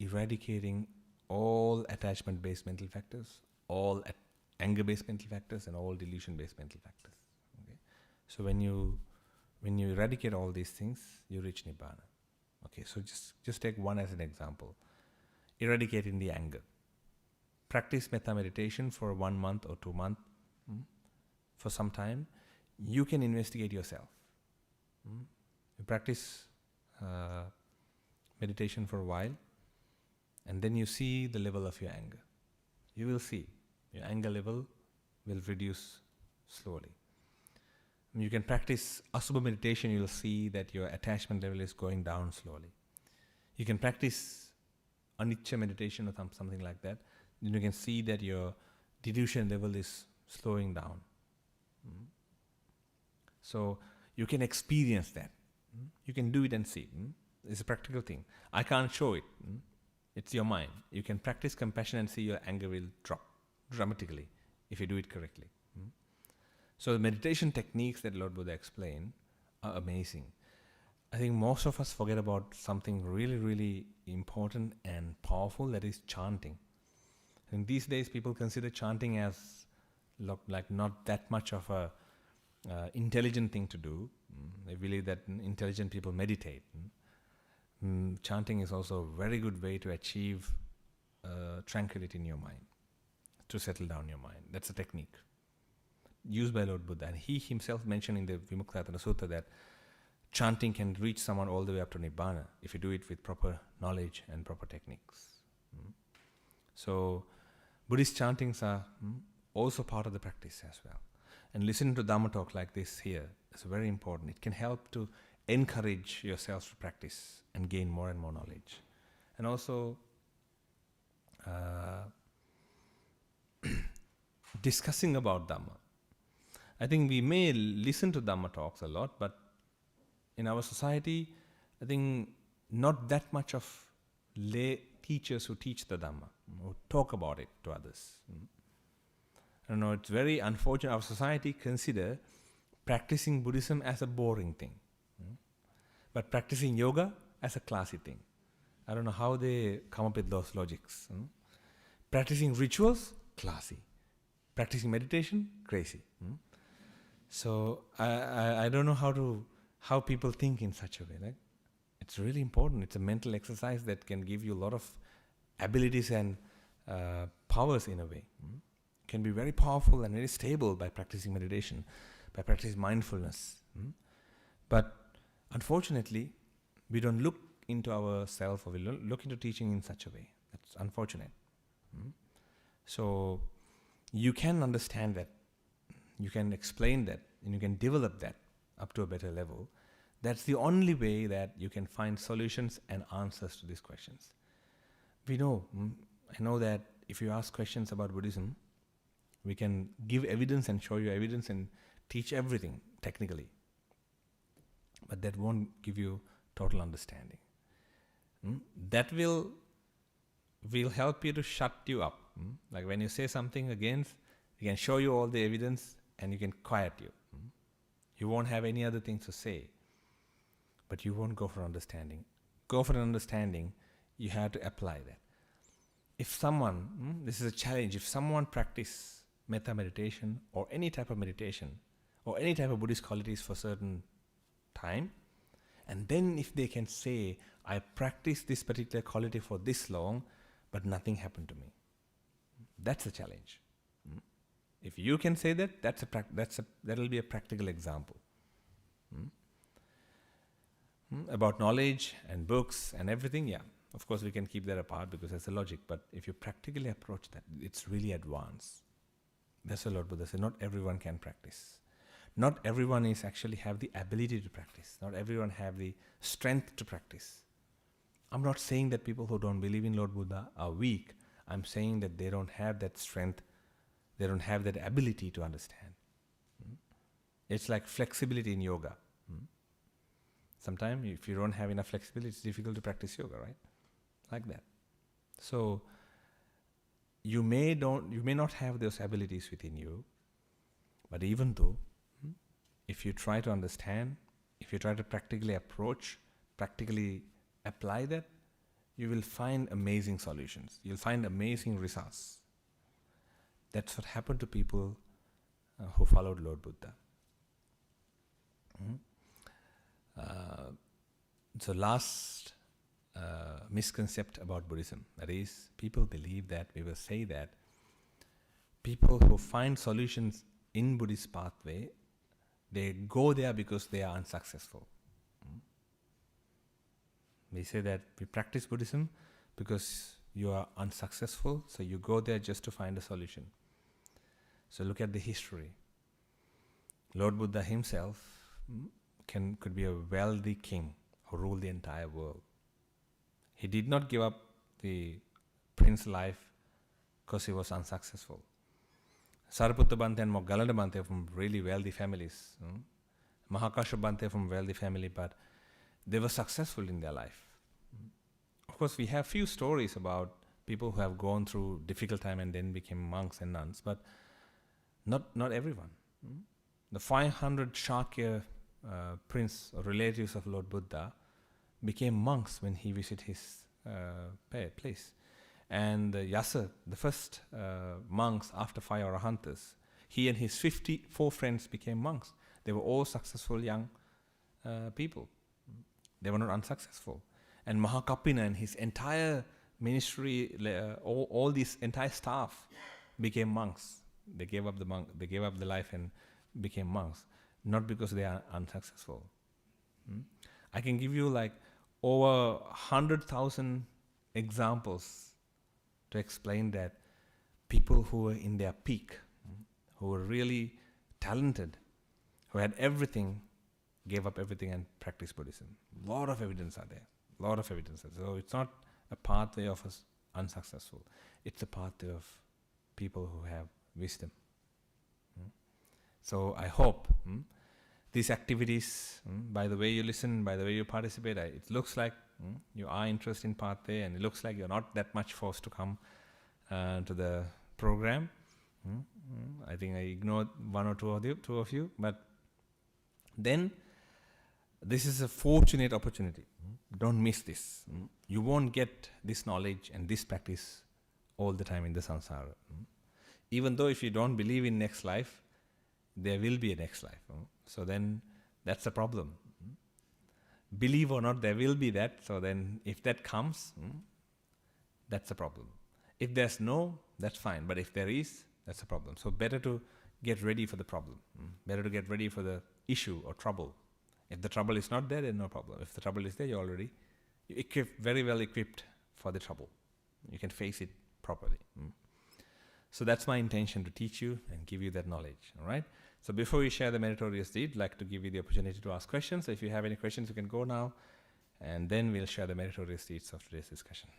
eradicating all attachment-based mental factors, all anger-based mental factors, and all delusion-based mental factors. Okay? So when you eradicate all these things, you reach Nibbana. Okay, so just take one as an example. Eradicating the anger. Practice metta meditation for 1 month or 2 months. For some time, you can investigate yourself. You practice meditation for a while, and then you see the level of your anger. You will see your anger level will reduce slowly. You can practice Asubha meditation, you will see that your attachment level is going down slowly. You can practice Anicca meditation or something like that, then you can see that your delusion level is slowing down. So you can experience that. You can do it and see. It's a practical thing. I can't show it. It's your mind. You can practice compassion and see your anger will drop dramatically if you do it correctly. So the meditation techniques that Lord Buddha explained are amazing. I think most of us forget about something really, really important and powerful, that is chanting. And these days people consider chanting as like not that much of a intelligent thing to do. They believe that intelligent people meditate. Chanting is also a very good way to achieve tranquility in your mind, to settle down your mind. That's a technique used by Lord Buddha. And he himself mentioned in the Vimuktayatana Sutta that chanting can reach someone all the way up to Nibbana if you do it with proper knowledge and proper techniques. So Buddhist chantings are also part of the practice as well. And listening to Dhamma talk like this here is very important. It can help to encourage yourself to practice and gain more and more knowledge. And also discussing about Dhamma. I think we may listen to Dhamma talks a lot, but in our society, I think not that much of lay teachers who teach the Dhamma, who talk about it to others. I don't know, it's very unfortunate. Our society consider practicing Buddhism as a boring thing, but practicing yoga as a classy thing. I don't know how they come up with those logics. Practicing rituals, classy. Practicing meditation, crazy. So I don't know how people think in such a way. Like, it's really important. It's a mental exercise that can give you a lot of abilities and powers in a way. Can be very powerful and very stable by practicing meditation, by practicing mindfulness. But unfortunately, we don't look into ourselves, or we look into teaching in such a way. That's unfortunate. So you can understand that, you can explain that, and you can develop that up to a better level. That's the only way that you can find solutions and answers to these questions. I know that if you ask questions about Buddhism, we can give evidence and show you evidence and teach everything technically. But that won't give you total understanding. that will help you to shut you up. Like when you say something against, he can show you all the evidence and you can quiet you. You won't have any other things to say, but you won't go for understanding. Go for an understanding, you have to apply that. If someone, this is a challenge, if someone practice metta meditation or any type of meditation or any type of Buddhist qualities for certain time, and then if they can say, I practice this particular quality for this long, but nothing happened to me. That's a challenge. If you can say that, that'll be a practical example. About knowledge and books and everything, yeah. Of course, we can keep that apart because that's the logic. But if you practically approach that, it's really advanced. That's what Lord Buddha said. Not everyone can practice. Not everyone is actually have the ability to practice. Not everyone have the strength to practice. I'm not saying that people who don't believe in Lord Buddha are weak. I'm saying that they don't have that strength. They don't have that ability to understand. It's like flexibility in yoga. Sometimes if you don't have enough flexibility, it's difficult to practice yoga, right? Like that. So you may not have those abilities within you, but even though, if you try to understand, if you try to practically approach, practically apply that, you will find amazing solutions. You'll find amazing results. That's what happened to people who followed Lord Buddha. So last misconception about Buddhism, that is, people believe that, we will say that, people who find solutions in Buddhist pathway, they go there because they are unsuccessful. We say that we practice Buddhism because you are unsuccessful, so you go there just to find a solution. So look at the history. Lord Buddha himself could be a wealthy king who ruled the entire world. He did not give up the prince life because he was unsuccessful. Sariputta Bhante and Moggallana Bhante from really wealthy families. Mahakashapa Bhante from wealthy family, but they were successful in their life. Of course, we have few stories about people who have gone through difficult time and then became monks and nuns, but not everyone. The 500 Shakya prince or relatives of Lord Buddha became monks when he visited his place. And Yasa, the first monks after 5 Arahantas, he and his 54 friends became monks. They were all successful young people. They were not unsuccessful. And Mahakappina and his entire ministry, all this entire staff became monks. They gave up the life and became monks, not because they are unsuccessful. I can give you like over 100,000 examples to explain that people who were in their peak, who were really talented, who had everything, gave up everything and practiced Buddhism. A lot of evidence are there. So it's not a pathway of us unsuccessful. It's a pathway of people who have wisdom. So I hope these activities, by the way you listen, by the way you participate, it looks like you are interested in pathway, and it looks like you're not that much forced to come to the program. I think I ignored one or two of you, but then this is a fortunate opportunity. Don't miss this. You won't get this knowledge and this practice all the time in the samsara. Even though if you don't believe in next life, there will be a next life. So then that's a problem. Believe or not, there will be that. So then if that comes, that's a problem. If there's no, that's fine. But if there is, that's a problem. So better to get ready for the problem. Better to get ready for the issue or trouble. If the trouble is not there, then no problem. If the trouble is there, you're already very well equipped for the trouble. You can face it properly. So that's my intention, to teach you and give you that knowledge. All right? So before we share the meritorious deed, I'd like to give you the opportunity to ask questions. So if you have any questions, you can go now, and then we'll share the meritorious deeds of today's discussion.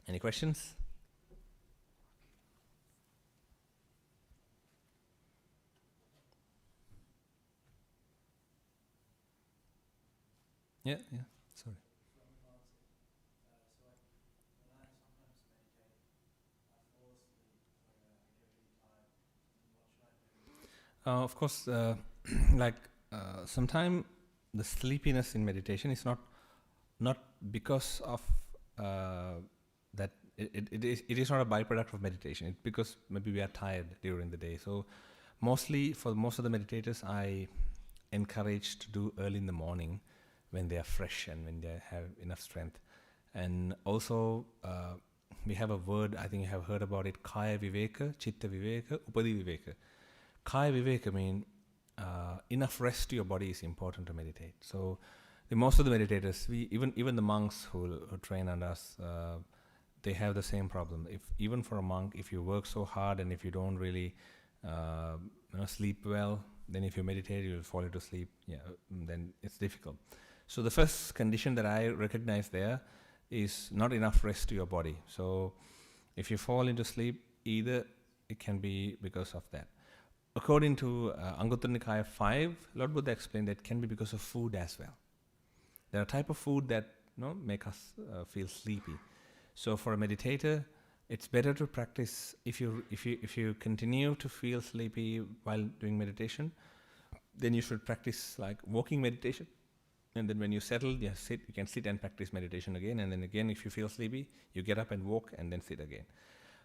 Any questions? Yeah, yeah. Sorry. Of course, like sometimes the sleepiness in meditation is not because of that it is not a byproduct of meditation. It's because maybe we are tired during the day. So mostly for most of the meditators, I encourage to do early in the morning when they are fresh and when they have enough strength. And also we have a word, I think you have heard about it, Kaya Viveka, Chitta Viveka, Upadi Viveka. Kaya Viveka means enough rest to your body is important to meditate. So most of the meditators, even the monks who train under us, they have the same problem. Even for a monk, if you work so hard and if you don't really sleep well, then if you meditate, you will fall into sleep. Yeah, then it's difficult. So the first condition that I recognize there is not enough rest to your body. So if you fall into sleep, either it can be because of that. According to Anguttara Nikaya 5, Lord Buddha explained that it can be because of food as well. There are type of food that make us feel sleepy. So for a meditator, it's better to practice if you continue to feel sleepy while doing meditation, then you should practice like walking meditation. And then when you settle, you can sit and practice meditation again. And then again, if you feel sleepy, you get up and walk and then sit again.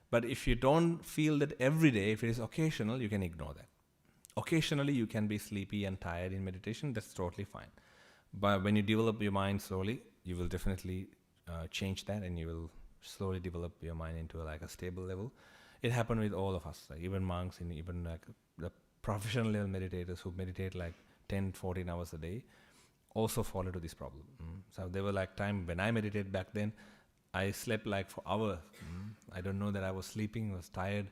But if you don't feel that every day, if it is occasional, you can ignore that. Occasionally, you can be sleepy and tired in meditation. That's totally fine. But when you develop your mind slowly, you will definitely change that, and you will slowly develop your mind into like a stable level. It happened with all of us, like even monks and even like the professional level meditators who meditate like 10, 14 hours a day also fall into this problem. So there were like time when I meditated back then, I slept like for hours. I don't know that I was sleeping, was tired.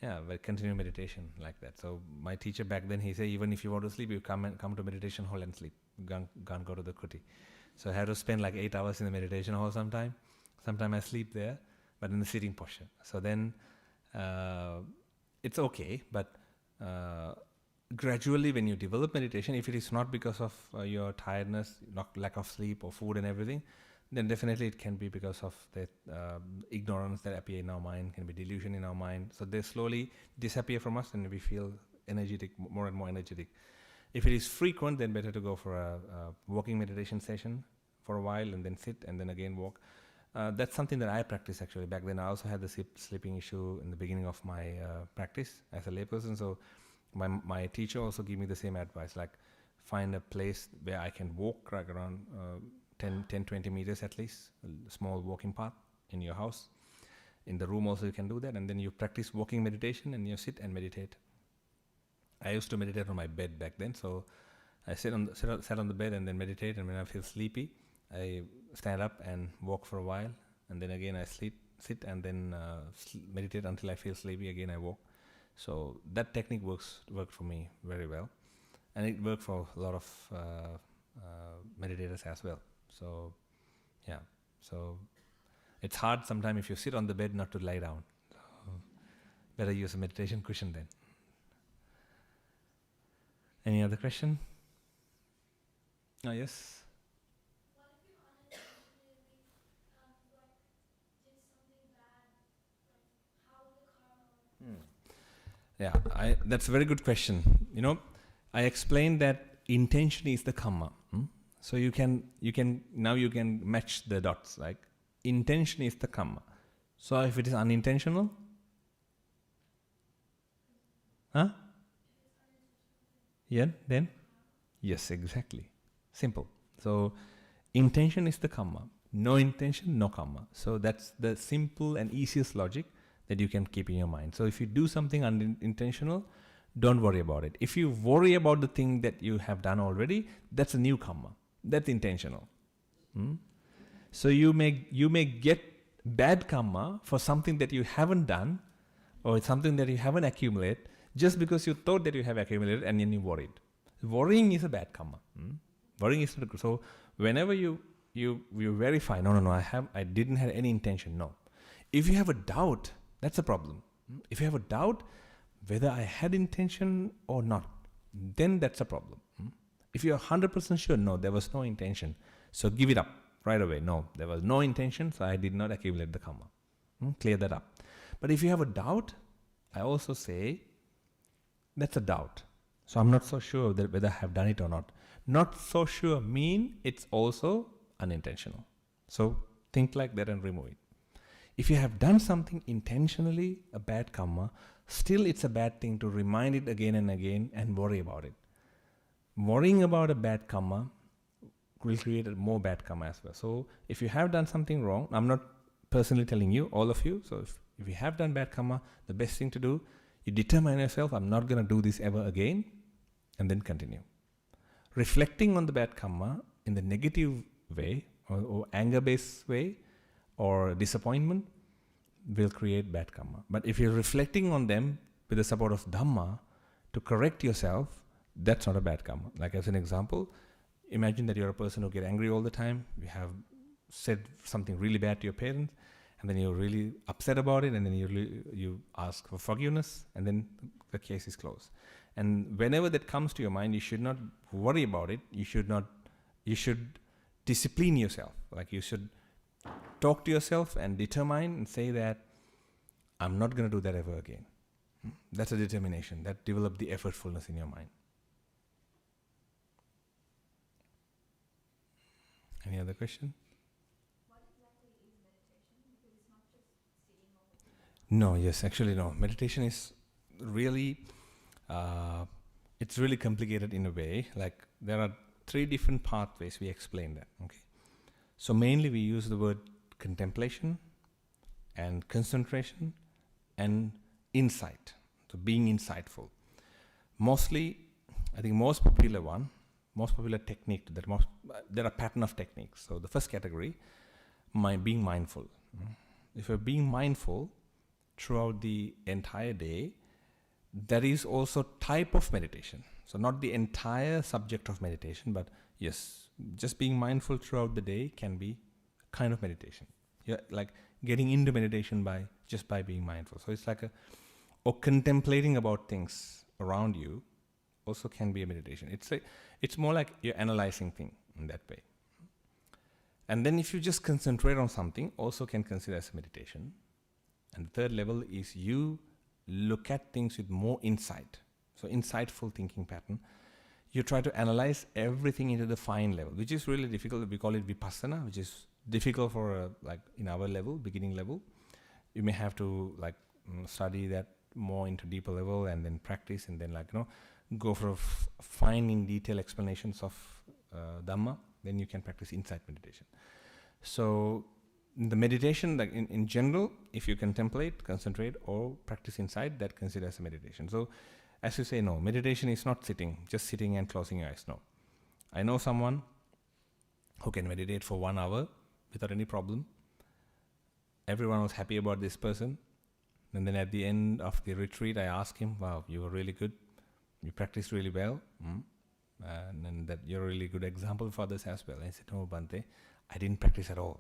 Yeah, but continue meditation like that. So my teacher back then, he said, even if you want to sleep, you come to meditation hall and sleep. Can't go to the kuti. So I had to spend like 8 hours in the meditation hall sometime. Sometimes I sleep there, but in the sitting posture. So then it's okay, but gradually when you develop meditation, if it is not because of your tiredness, not lack of sleep or food and everything, then definitely it can be because of that ignorance that appear in our mind, can be delusion in our mind. So they slowly disappear from us and we feel energetic, more and more energetic. If it is frequent, then better to go for a walking meditation session for a while and then sit and then again walk. That's something that I practice actually. Back then I also had the sleeping issue in the beginning of my practice as a layperson. So my teacher also gave me the same advice, like find a place where I can walk like around 10-20 meters at least, a small walking path in your house. In the room also you can do that, and then you practice walking meditation and you sit and meditate. I used to meditate on my bed back then, so I sat on the bed and then meditate, and when I feel sleepy, I stand up and walk for a while, and then again I sit and then meditate until I feel sleepy, again I walk. So that technique worked for me very well, and it worked for a lot of meditators as well. So, yeah. So, it's hard sometimes if you sit on the bed not to lie down. So, better use a meditation cushion then. Any other question? Oh, yes? What if you unintentionally did something bad? How would the karma? Yeah, that's a very good question. I explained that intention is the karma. So you can match the dots, like intention is the karma. So if it is unintentional, yeah, then yes, exactly. Simple. So intention is the karma. No intention, no karma. So that's the simple and easiest logic that you can keep in your mind. So if you do something unintentional, don't worry about it. If you worry about the thing that you have done already, that's a new karma. That's intentional. So you may get bad karma for something that you haven't done or something that you haven't accumulated just because you thought that you have accumulated and then you worried. Worrying is a bad karma. Worrying is not good. So whenever you verify, no, I didn't have any intention. No. If you have a doubt, that's a problem. If you have a doubt whether I had intention or not, then that's a problem. If you're 100% sure, no, there was no intention. So give it up right away. No, there was no intention, so I did not accumulate the karma. Clear that up. But if you have a doubt, I also say that's a doubt. So I'm not so sure that whether I have done it or not. Not so sure mean it's also unintentional. So think like that and remove it. If you have done something intentionally, a bad karma, still it's a bad thing to remind it again and again and worry about it. Worrying about a bad karma will create a more bad karma as well. So if you have done something wrong, I'm not personally telling you, all of you, so if you have done bad karma, the best thing to do, you determine yourself, I'm not going to do this ever again, and then continue. Reflecting on the bad karma in the negative way, or anger-based way, or disappointment, will create bad karma. But if you're reflecting on them with the support of Dhamma to correct yourself, that's not a bad karma. Like as an example, imagine that you're a person who get angry all the time, you have said something really bad to your parents, and then you're really upset about it, and then you ask for forgiveness, and then the case is closed. And whenever that comes to your mind, you should not worry about it. You should discipline yourself. Like you should talk to yourself and determine and say that I'm not going to do that ever again. That's a determination. That develop the effortfulness in your mind. Any other question? What exactly is meditation? Because it's not just sitting or... No, yes, actually no. Meditation is really, it's really complicated in a way. Like there are 3 different pathways, we explain that, okay? So mainly we use the word contemplation and concentration and insight, so being insightful. Mostly, I think most popular technique, there are pattern of techniques. So the first category, being mindful. If you're being mindful throughout the entire day, there is also type of meditation. So not the entire subject of meditation, but yes, just being mindful throughout the day can be a kind of meditation. You're like getting into meditation by being mindful. So it's like or contemplating about things around you also can be a meditation. It's more like you're analyzing things in that way. And then if you just concentrate on something, also can consider as meditation. And the third level is you look at things with more insight. So insightful thinking pattern. You try to analyze everything into the fine level, which is really difficult. We call it vipassana, which is difficult for like in our level, beginning level. You may have to like study that more into deeper level and then practice and then go for fine in detail explanations of Dhamma. Then you can practice insight meditation. So the meditation, like in general, if you contemplate, concentrate, or practice insight, that considered as a meditation. So as you say, no, meditation is not just sitting and closing your eyes. No. I know someone who can meditate for 1 hour without any problem. Everyone was happy about this person. And then at the end of the retreat, I asked him, wow, you were really good. You practiced really well. And that you're a really good example for others as well. And I said, no, Bhante, I didn't practice at all.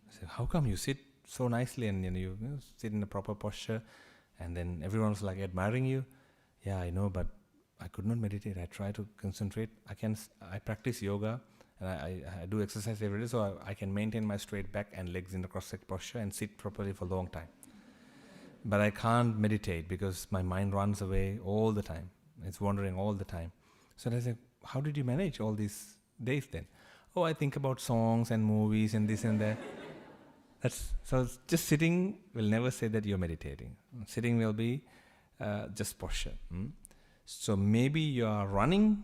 I said, how come you sit so nicely and you sit in a proper posture and then everyone was like admiring you? Yeah, I know, but I could not meditate. I try to concentrate. I practice yoga and I do exercise every day, so I can maintain my straight back and legs in the cross-legged posture and sit properly for a long time. But I can't meditate because my mind runs away all the time. It's wandering all the time. So I said, how did you manage all these days then? Oh, I think about songs and movies and this and that. So just sitting will never say that you're meditating. Sitting will be just posture. So maybe you are running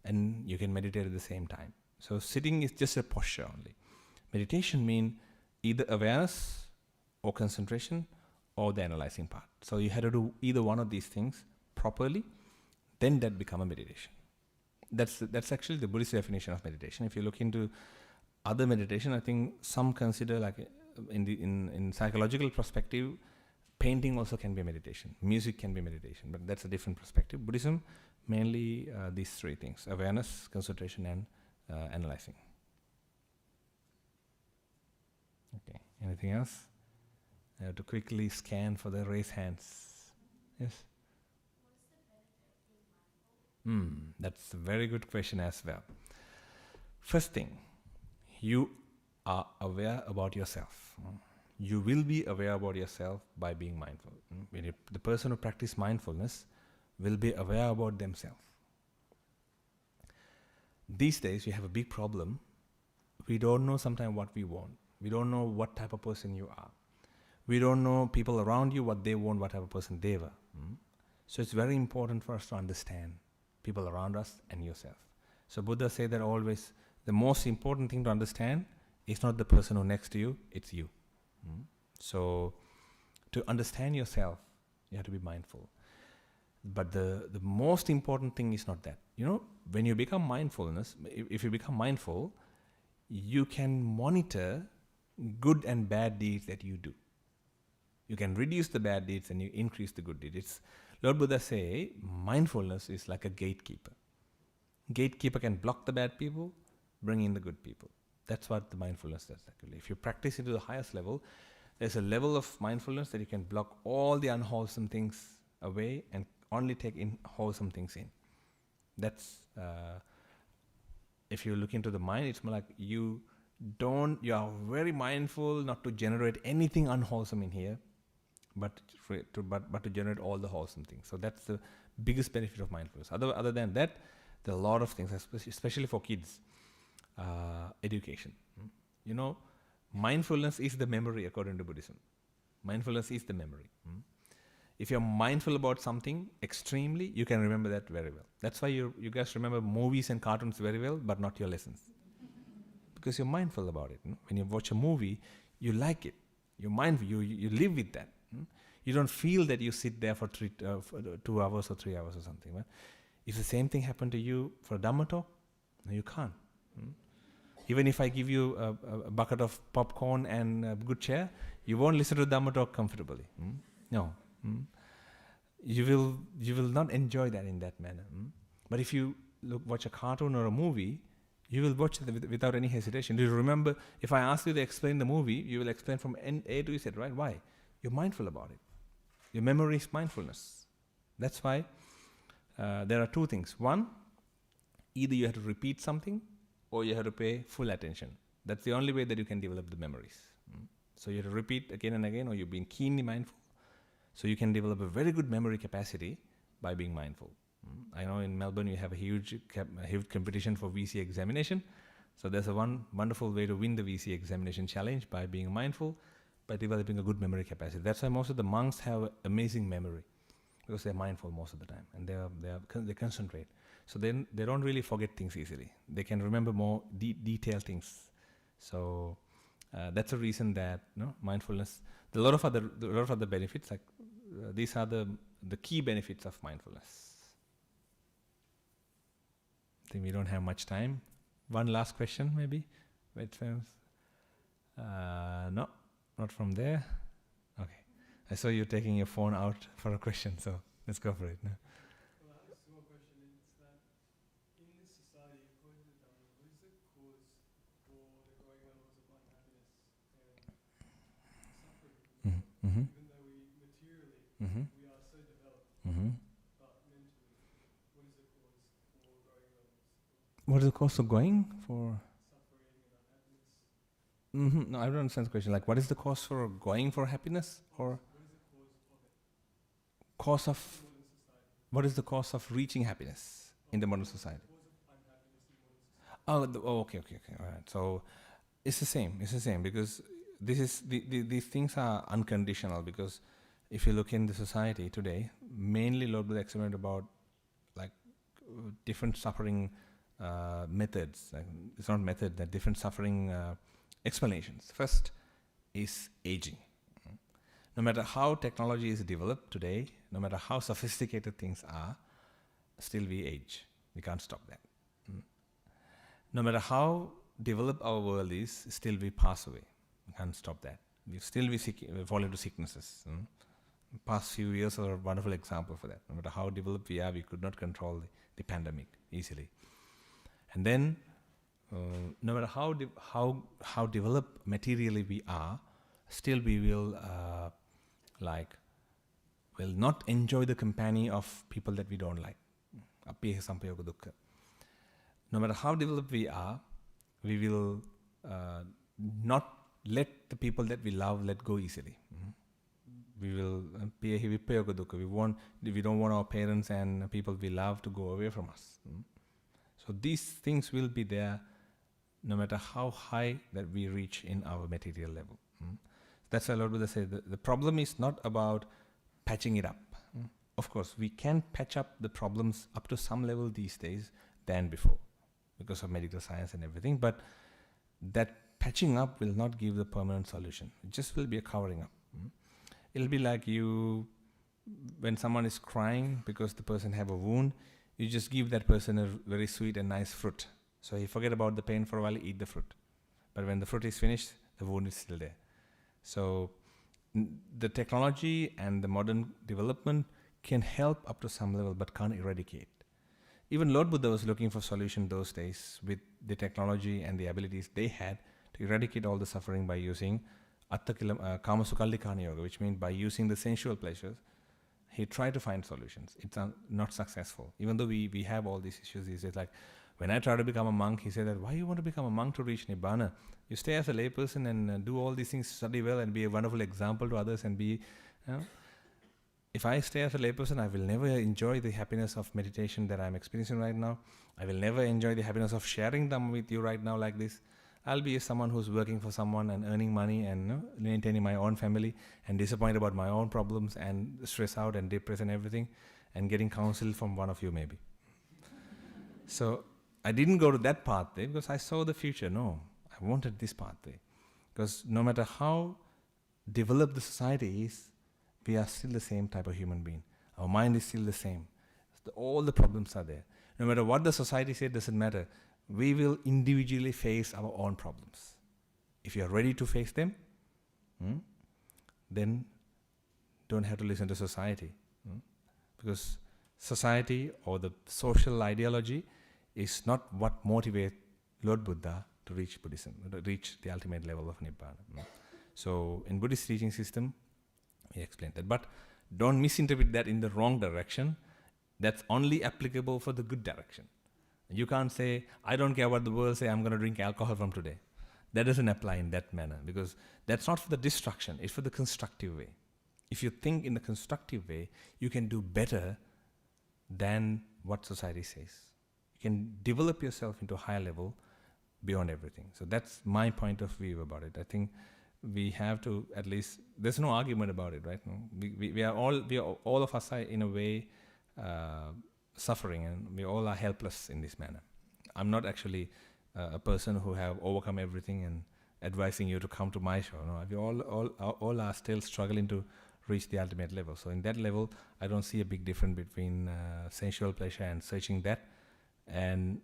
and you can meditate at the same time. So sitting is just a posture only. Meditation means either awareness or concentration or the analyzing part. So you have to do either one of these things properly, then that become a meditation. That's actually the Buddhist definition of meditation. If you look into other meditation, I think some consider like in psychological perspective, painting also can be a meditation. Music can be meditation, but that's a different perspective. Buddhism, mainly these 3 things: awareness, concentration, and analyzing. Okay, anything else? I have to quickly scan for the raise hands. Yes? That's a very good question as well. First thing, you are aware about yourself. You will be aware about yourself by being mindful. The person who practices mindfulness will be aware about themselves. These days, we have a big problem. We don't know sometimes what we want. We don't know what type of person you are. We don't know people around you, what they want, what type of person they were. So it's very important for us to understand people around us and yourself. So Buddha said that always, the most important thing to understand is not the person who's next to you, it's you. So to understand yourself, you have to be mindful. But the most important thing is not that. When you become mindfulness, if you become mindful, you can monitor good and bad deeds that you do. You can reduce the bad deeds and you increase the good deeds. Lord Buddha say, mindfulness is like a gatekeeper. Gatekeeper can block the bad people, bring in the good people. That's what the mindfulness does actually. If you practice it to the highest level, there's a level of mindfulness that you can block all the unwholesome things away and only take in wholesome things in. That's, if you look into the mind, it's more like you are very mindful not to generate anything unwholesome in here, but to generate all the wholesome things. So that's the biggest benefit of mindfulness. Other than that, there are a lot of things, especially for kids. Education. Mindfulness is the memory according to Buddhism. Mindfulness is the memory. If you're mindful about something extremely, you can remember that very well. That's why you guys remember movies and cartoons very well, but not your lessons. Because you're mindful about it. When you watch a movie, you like it. You're mindful. You live with that. You don't feel that you sit there for 2 hours or 3 hours or something. Right? If the same thing happened to you for a Dhamma talk, no, you can't. Even if I give you a bucket of popcorn and a good chair, you won't listen to Dhamma talk comfortably. No. You will not enjoy that in that manner. But if you watch a cartoon or a movie, you will watch it without any hesitation. Do you remember, if I ask you to explain the movie, you will explain from A to Z, right? Why? You're mindful about it. Your memory is mindfulness. That's why there are two things. One, either you have to repeat something or you have to pay full attention. That's the only way that you can develop the memories. So you have to repeat again and again, or you're being keenly mindful. So you can develop a very good memory capacity by being mindful. I know in Melbourne you have a huge competition for VC examination. So there's a wonderful way to win the VC examination challenge by being mindful, by developing a good memory capacity. That's why most of the monks have amazing memory, because they're mindful most of the time and they concentrate. So then they don't really forget things easily. They can remember more detailed things. So that's a reason that mindfulness. A lot of other benefits. Like these are the key benefits of mindfulness. I think we don't have much time. One last question, maybe. Wait, no, not from there. Okay, I saw you taking your phone out for a question, so let's go for it. No? Well, I have a small question. It's that in this society, according to the Dhamma, what is the cause for the growing levels of unhappiness and suffering? Mm-hmm. Even though we materially we are so developed, but mentally, what is the cause for growing levels of What is the cause of going for? suffering and unhappiness? No, I don't understand the question. Like, what is the cause for going for happiness, or What is the cause of it cause of? in modern society? What is the cause of reaching happiness in the modern society? Cause of unhappiness in modern society. Okay. All right. So it's the same because these things are unconditional. Because if you look in the society today, mainly Lord Buddha explained about like different suffering methods. Like, it's not method, they're different suffering explanations. First is aging. No matter how technology is developed today, no matter how sophisticated things are, still we age. We can't stop that. No matter how developed our world is, still we pass away. We can't stop that. We fall into sicknesses. Past few years are a wonderful example for that. No matter how developed we are, we could not control the pandemic easily. And then, no matter how developed materially we are, still we will will not enjoy the company of people that we don't like. Appiha sampayoga dukkha. No matter how developed we are, we will not let the people that we love let go easily. We will we don't want our parents and people we love to go away from us. So these things will be there no matter how high that we reach in our material level. That's why Lord Buddha said the problem is not about patching it up. Of course, we can patch up the problems up to some level these days than before because of medical science and everything, but that patching up will not give the permanent solution. It just will be a covering up. It'll be like when someone is crying because the person have a wound, you just give that person a very sweet and nice fruit. So he forget about the pain for a while, eat the fruit. But when the fruit is finished, the wound is still there. So the technology and the modern development can help up to some level, but can't eradicate. Even Lord Buddha was looking for solution those days with the technology and the abilities they had to eradicate all the suffering by using Kamasukallika Yoga, which means by using the sensual pleasures. He tried to find solutions. It's not successful. Even though we have all these issues, he says like, when I try to become a monk, he said that, why you want to become a monk to reach Nibbana? You stay as a layperson and do all these things, study well and be a wonderful example to others and be, if I stay as a layperson, I will never enjoy the happiness of meditation that I'm experiencing right now. I will never enjoy the happiness of sharing them with you right now like this. I'll be someone who's working for someone and earning money and maintaining my own family and disappointed about my own problems and stress out and depressed and everything and getting counsel from one of you maybe. So I didn't go to that pathway because I saw the future. No, I wanted this pathway. Because no matter how developed the society is, we are still the same type of human being. Our mind is still the same. All the problems are there. No matter what the society says, doesn't matter. We will individually face our own problems. If you are ready to face them, then don't have to listen to society. Because society or the social ideology is not what motivates Lord Buddha to reach Buddhism, to reach the ultimate level of Nibbana. So in Buddhist teaching system, he explained that. But don't misinterpret that in the wrong direction. That's only applicable for the good direction. You can't say, I don't care what the world say, I'm going to drink alcohol from today. That doesn't apply in that manner because that's not for the destruction, it's for the constructive way. If you think in the constructive way, you can do better than what society says. You can develop yourself into a higher level beyond everything. So that's my point of view about it. I think we have to at least, there's no argument about it, right? We are all of us are in a way suffering and we all are helpless in this manner. I'm not actually a person who have overcome everything and advising you to come to my show. No, we all are still struggling to reach the ultimate level. So in that level, I don't see a big difference between sensual pleasure and searching that and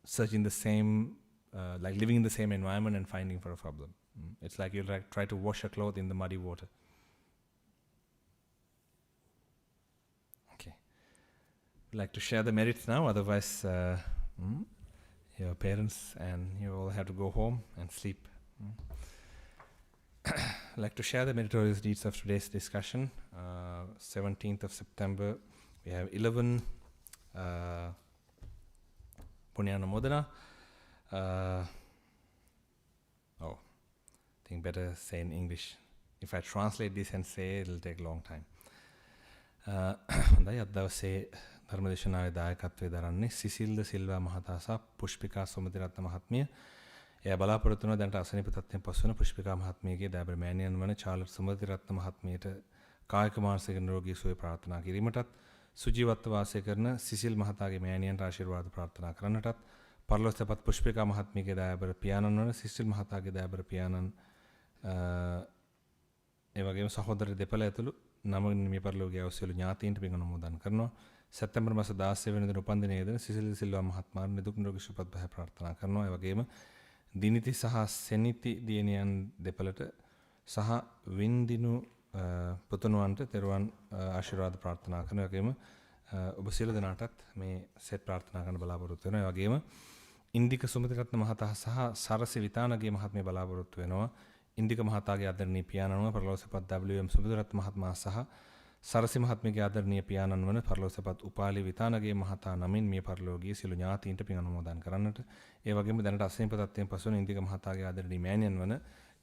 searching the same, like living in the same environment and finding for a problem. It's like you try to wash a cloth in the muddy water. Okay. I'd like to share the merits now, otherwise your parents and you all have to go home and sleep. I'd like to share the meritorious deeds of today's discussion. 17th of September, we have 11 Punyanamodana. I think better say in English. If I translate this and say it'll take a long time. හොඳයි අද දවසේ ධර්මදේශනාවේ දායකත්වයේ දරන්නේ සිසිල්ද සිල්වා මහතා සහ පුෂ්පිකා සොමතිරත්න මහත්මිය. එයා බලාපොරොත්තු වෙනවා දැනට අසනීප තත්ත්වයෙන් පසු වෙන පුෂ්පිකා මහත්මියගේ දයාබර මෑණියන් වන චාර්ලස් සොමතිරත්න මහත්මියට කායික මානසික නිරෝගී සුවය ප්‍රාර්ථනා කිරීමටත් සුජීවත්ව වාසය කරන සිසිල් මහතාගේ මෑණියන්ට ආශිර්වාද ප්‍රාර්ථනා කරන්නටත් පරලෝකසපත් පුෂ්පිකා මහත්මියගේ දයාබර පියාණන් වන සිසිල් මහතාගේ දයාබර පියාණන් ඒ වගේම සහෝදර දෙපළ ඇතුළු නමගින් මේ පරිලෝකීය අවශ්‍යලු ඥාතීන්ට පින් අනුමෝදන් කරනවා. සැප්තැම්බර් මාස 16 වෙනිදා උපන්දිනයේ යෙදෙන සිසිල් සිල්වා මහත්මයාට නිදුක් නිරෝගී සුවපත් බහ ප්‍රාර්ථනා කරනවා. ඒ වගේම දිනිති සහ සෙනිති දියණියන් දෙපළට සහ වින්දිනු පුතුණුවන්ට තෙරුවන් ආශිර්වාද ප්‍රාර්ථනා කරනවා. ඒ වගේම ඔබ සියලු දෙනාටත් මේ සෙත් ප්‍රාර්ථනා කරන්න බලාපොරොත්තු වෙනවා. ඒ වගේම ඉන්දික සුමතිරත්න මහතා සහ සරසි විතානගේ මහත්මිය බලාපොරොත්තු වෙනවා. ඉන්දික මහතාගේ ආදරණීය පියාණන්ව පරලෝකසපත් WM සුමතිරත්න මහත්මයා සහ සරසි මහත්මියගේ ආදරණීය පියාණන් වන පරලෝසපත් උපාලි විතානගේ මහතා නමින් මිය පරලෝකීය සිළු ඥාතීන්ට පින් අනුමෝදන් කරන්නට. ඒ වගේම දැනට අසනීප තත්ත්වයෙන් පසුවන ඉන්දික මහතාගේ ආදරණීය මෑණියන් වන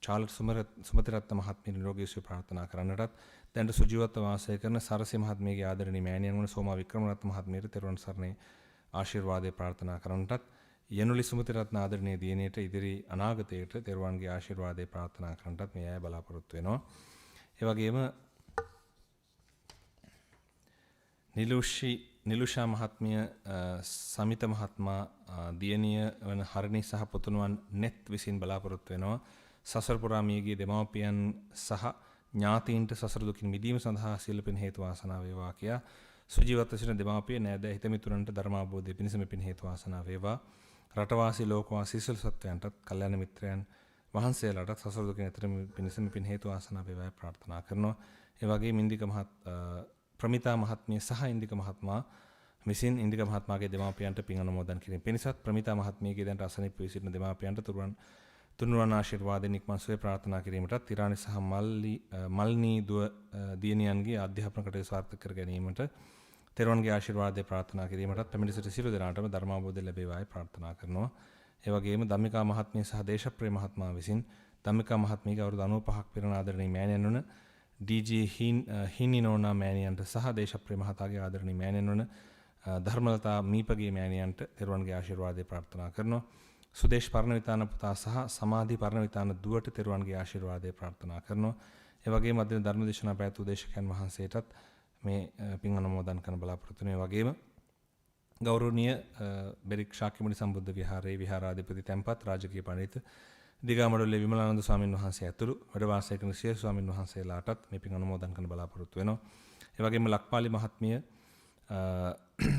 චාල්ස් සුමතිරත්න මහත්මිය නිරෝගී සුවය ප්‍රාර්ථනා කරන්නටත් දැනට සුජීවත්ව වාසය කරන සරසි මහත්මියගේ ආදරණීය මෑණියන් වන සෝමා වික්‍රමරත්න මහත්මියට තෙරුවන් සරණේ ආශිර්වාදේ ප්‍රාර්ථනා කරන්නටත් යනුලි සුමතිරත්න ආදරණීය දියණියට ඉදිරි අනාගතයට තෙරුවන්ගේ ආශිර්වාදේ ප්‍රාර්ථනා කරන්නටත් මේ අය බලාපොරොත්තු වෙනවා. ඒ වගේම නිලුෂා මහත්මිය සමිත මහත්මයා දියණිය වන හරණි සහ පුතුණුවන් net විසින් බලාපොරොත්තු වෙනවා සසර පුරා මියගිය දෙමාපියන් සහ ඥාතීන්ට සසර දුකින් මිදීම සඳහා සියලුපින් හේතු වාසනා වේවා කියා සුජීවත්ව සිටින දෙමාපිය නෑදෑ හිතමිතුරන්ට ධර්මාභෝධය පිණිස මෙපින් හේතු වාසනා වේවා රටවාසී ලෝකවාසී සියලු සත්වයන්ටත් කල්යාණ මිත්‍රයන් වහන්සේලාටත් සසර දුකින් ඈතර පිණිස මෙපින් හේතු වාසනා වේවා ප්‍රාර්ථනා කරනවා. ඒ වගේම ඉන්දික ප්‍රමිතා මහත්මිය සහ ඉන්දික මහත්මයා විසින් ඉන්දික මහත්මයාගේ දෙමාපියන්ට පින් අනුමෝදන් කිරීම පිණිසත් ප්‍රමිතා මහත්මියගේ දැනට අසනීප වී සිටින දෙමාපියන්ට තුන්වන ආශිර්වාදයෙන් ඉක්මන් සුවය ප්‍රාර්ථනා කිරීමටත් තිරාණි සහ මල්නී දුව දියණියන්ගේ අධ්‍යාපන කටයුතු සාර්ථක කර ගැනීමට තෙරුවන්ගේ ආශිර්වාදය ප්‍රාර්ථනා කිරීමටත් පැමිණි සිටි සියලු දෙනාටම ධර්මාභෝධය ලැබේවායි ප්‍රාර්ථනා කරනවා. ඒ වගේම ධම්මිකා මහත්මිය සහ දේශප්‍රිය මහත්මයා විසින් ධම්මිකා මහත්මියගේ අවුරුදු 95ක් පිරෙන ආදරණීය මෑණියන් වන ඩී.ජී. හින්නිනෝනා මෑණියන්ට සහ දේශප්‍රිය මහතාගේ ආදරණීය මෑණියන් වන ධර්මලතා මීපගේ මෑණියන්ට තෙරුවන්ගේ ආශිර්වාදය ප්‍රාර්ථනා කරනවා. සුදේශ් පරණවිතාන පුතා සහ සමාධි පරණවිතාන දුවට තෙරුවන්ගේ ආශිර්වාදය ප්‍රාර්ථනා කරනවා. ඒ වගේම අද ධර්මදේශනා පැවැත් වූ දේශකයන් වහන්සේටත් මේ පින් අනුමෝදන් කරන බලාපොරොත්තු වෙන වගේම ගෞරවනීය බෙරික් ශාක්‍යමුනි සම්බුද්ධ විහාරයේ විහාරාධිපති තැන්පත් රාජකීය පඬිතු දිගමඩොල්ලේ විමලානන්ද ස්වාමීන් වහන්සේ ඇතුළු වැඩ වාසය කරන සියලු ස්වාමීන් වහන්සේලාටත් මේ පින් අනුමෝදන් කරන බලාපොරොත්තු වෙනවා. ඒ වගේම ලක්මාලි මහත්මිය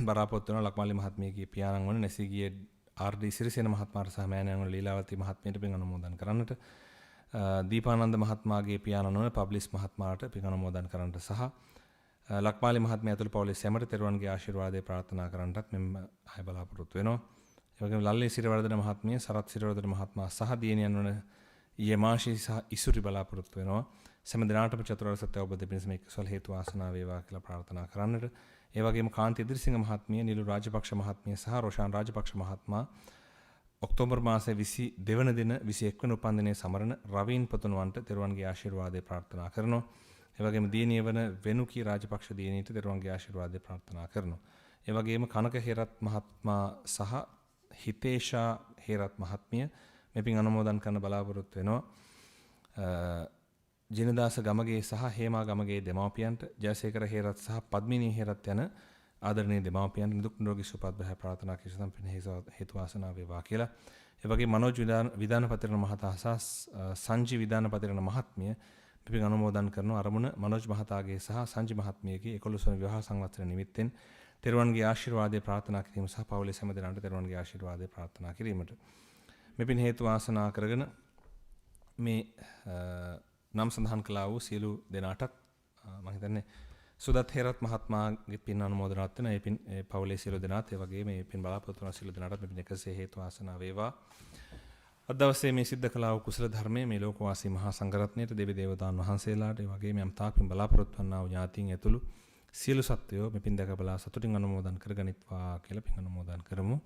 බලාපොරොත්තු වෙන ලක්මාලි මහත්මියගේ පියාණන් වන නැසීගියේ ආර්.ඩී. සිරිසේන මහත්මයාට සහ මෑණියන් වන ලීලාවතී මහත්මියට පින් අනුමෝදන් කරන්නට දීපානන්ද මහත්මයාගේ පියාණන් වන පබ්ලිස් මහත්මයාට පින් අනුමෝදන් කරන්නට සහ ලක්මාලි මහත්මිය ඇතුළු පවුලේ සැමට තෙරුවන්ගේ ආශිර්වාදය ප්‍රාර්ථනා කරන්නටත් මෙම අය බලාපොරොත්තු වෙනවා. ඒ වගේම ලල්ලේ සිරිවර්ධන මහත්මිය සරත් සිරිවර්ධන මහත්මයා සහ දියණියන් වන ඊයමාෂී සහ ඉසුරි බලාපොරොත්තු වෙනවා. සෑම දිනකටම චතුරාර්ය සත්‍ය අවබෝධ පිණිස මේ කුසල හේතු වාසනා වේවා කියලා ප්‍රාර්ථනා කරන්නට. ඒ වගේම කාන්ති ඉදිරිසිංහ මහත්මිය නිලු රාජපක්ෂ මහත්මිය සහ රොෂාන් රාජපක්ෂ මහත්මයා ඔක්තෝබර් මාසයේ 22 වන දින 21 වන උපන්දිනයේ සමරන රවීන් පුතුණුවන්ට තෙරුවන්ගේ ආශිර්වාදය ප්‍රාර්ථනා කරනවා. ඒ වගේම දියණිය වන වෙනුකී රාජපක්ෂ දියණියට තෙරුවන්ගේ ආශිර්වාදය ප්‍රාර්ථනා කරනවා. ඒ වගේම කනක හේරත් මහත්මයා සහ හිතේෂා හේරත් මහත්මිය මේ පින් අනුමෝදන් කරන බලාපොරොත්තු වෙනවා. ජිනදාස ගමගේ සහ හේමා ගමගේ දෙමාපියන්ට ජයසේකර හේරත් සහ පද්මිනී හේරත් යන ආදරණීය දෙමාපියන්ට නිදුක් නිරෝගී සුවපත් බහ ප්‍රාර්ථනා කිසිතම් පින් හේතු වාසනා වේවා කියලා. ඒ වගේ මනෝජ් විදානපතිරණ මහතා සහ සංජි විදානපතිරණ මහත්මිය පින් අනුමෝදන් කරන අරමුණ මනෝජ් මහතාගේ සහ සංජි මහත්මියගේ 11 වන විවාහ සංවත්සර නිමිත්තෙන් තෙරුවන්ගේ ආශිර්වාදය ප්‍රාර්ථනා කිරීම සහ පවුලේ සෑම දෙනාට තෙරුවන්ගේ ආශිර්වාදය ප්‍රාර්ථනා කිරීමට මෙපින් හේතු වාසනා කරගෙන මේ නම් සඳහන් කළා වූ සියලු දෙනාටත් මම හිතන්නේ සුදත් හේරත් මහත්මයාගේ පින් අනුමෝදනාත් වෙන ඒ පින් පවුලේ සියලු දෙනාත් ඒ වගේම මේ පින් බලාපොරොත්තු වන සියලු දෙනාටත් මෙපින් එකසේ හේතු වාසනා වේවා. අද දවසේ මේ සිද්ධ කළා වූ කුසල ධර්මයේ මේ ලෝකවාසී මහා සංඝරත්නයට දෙවි දේවතාවුන් වහන්සේලාට ඒ වගේම යම් තාක් පින් බලාපොරොත්තු වන්නා වූ ඥාතීන් ඇතුළු සියලු සත්වයෝ මෙපින් දැක බලා සතුටින් අනුමෝදන් කරගනිත්වා කියලා පින් අනුමෝදන් කරමු.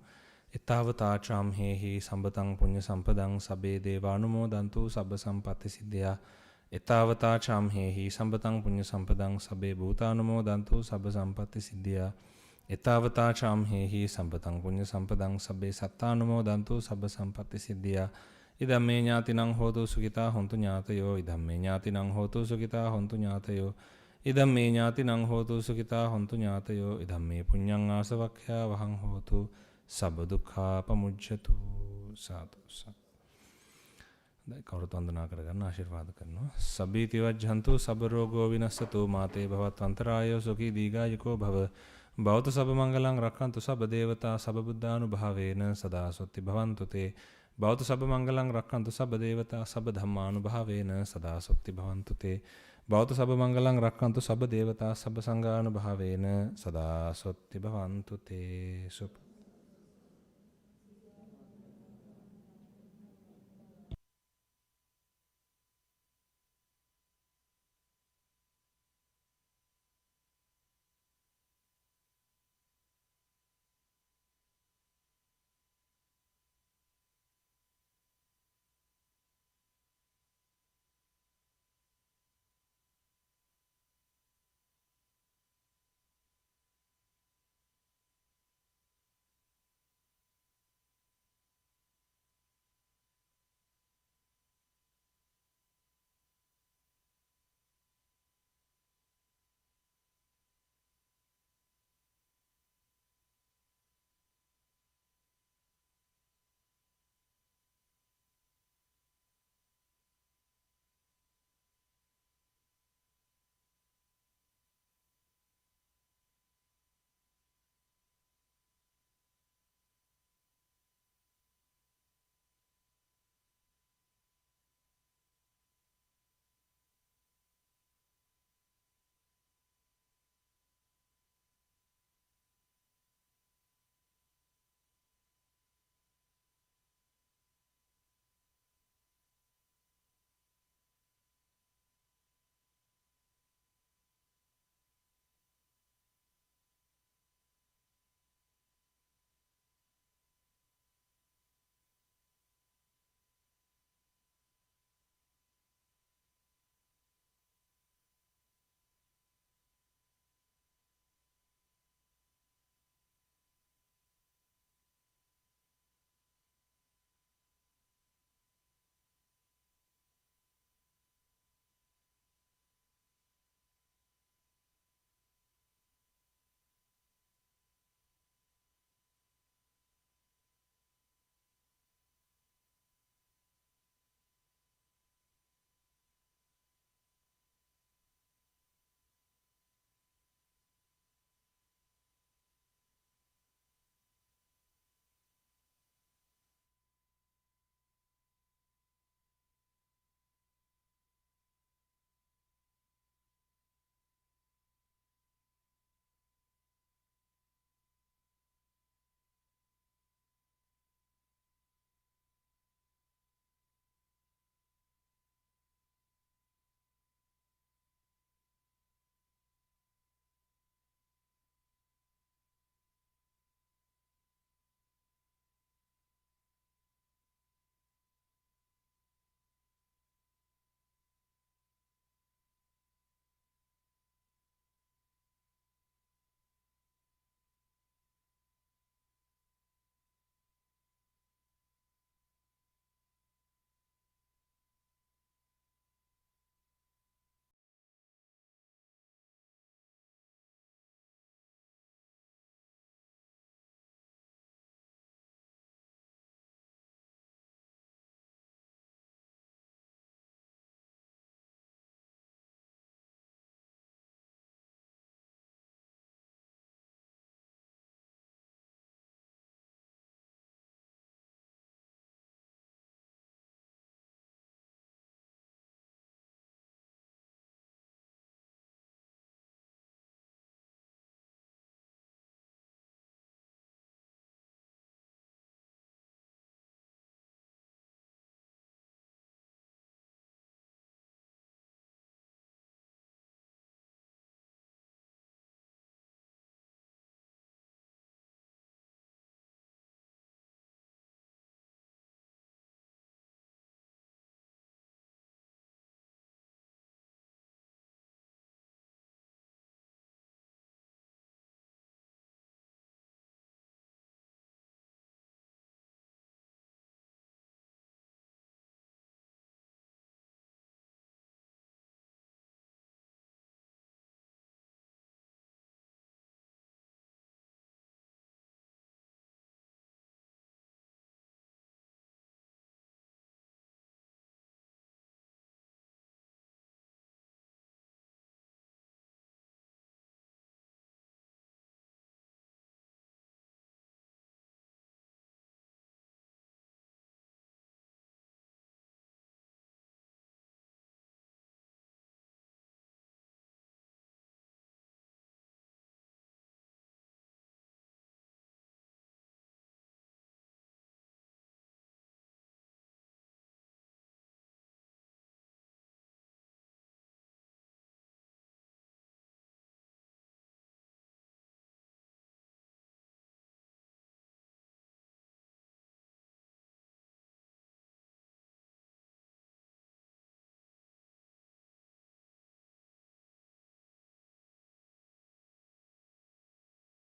ඊතාවතා චාම් හේහි සම්බතං පුඤ්ඤ සම්පදං සබ්බේ දේවානුමෝදන්තු සබ්බ සම්පත්ති සිද්ධා. ඊතාවතා චාම් හේහි සම්බතං පුඤ්ඤ සම්පදං සබ්බේ භූතානුමෝදන්තු සබ්බ සම්පත්ති සිද්ධා. ඊතාවතා චාම් හේහි සම්පතං පුඤ්ඤ සම්පදං සබ්බේ සත්තානුමෝදන්තු සබ්බ සම්පත්ති සිද්ධා. ඉදම්මේ ඥාතිනං හෝතු සුඛිතා හොන්තු ඥාතයෝ ඉදම්මේ ඥාතිනං හෝතු සුඛිතා හොන්තු ඥාතයෝ ඉදම්මේ ඥාතිනං හෝතු සුඛිතා හොන්තු ඥාතයෝ ඉදම්මේ පුඤ්ඤං ආසවක්ඛ්‍යා වහං හෝතු සබ්බ දුක්ඛා පමුච්ඡතු සාදු සත්. දැන් කවුරුත් වන්දනා කරගන්න ආශිර්වාද කරනවා. සබ්බීති වජ්ජන්තු සබ්බ රෝගෝ විනස්සතු මාතේ භවත් අන්තරායෝ සුඛී දීඝායුකෝ භව භවතු සබ්බ මංගලං රක්ඛන්තු සබ්බ දේවතා සබ්බ බුද්ධානුභාවේන සදා සොත්ති භවන්තු තේ භවතු සබ්බ මංගලං රක්ඛන්තු සබ්බ දේවතා සබ්බ ධම්මානුභාවේන සදා සොත්ති භවන්තු තේ භවතු සබ්බ මංගලං රක්ඛන්තු සබ්බ දේවතා සබ්බ සංඝානුභාවේන සදා සොත්ති භවන්තු තේ සුඛ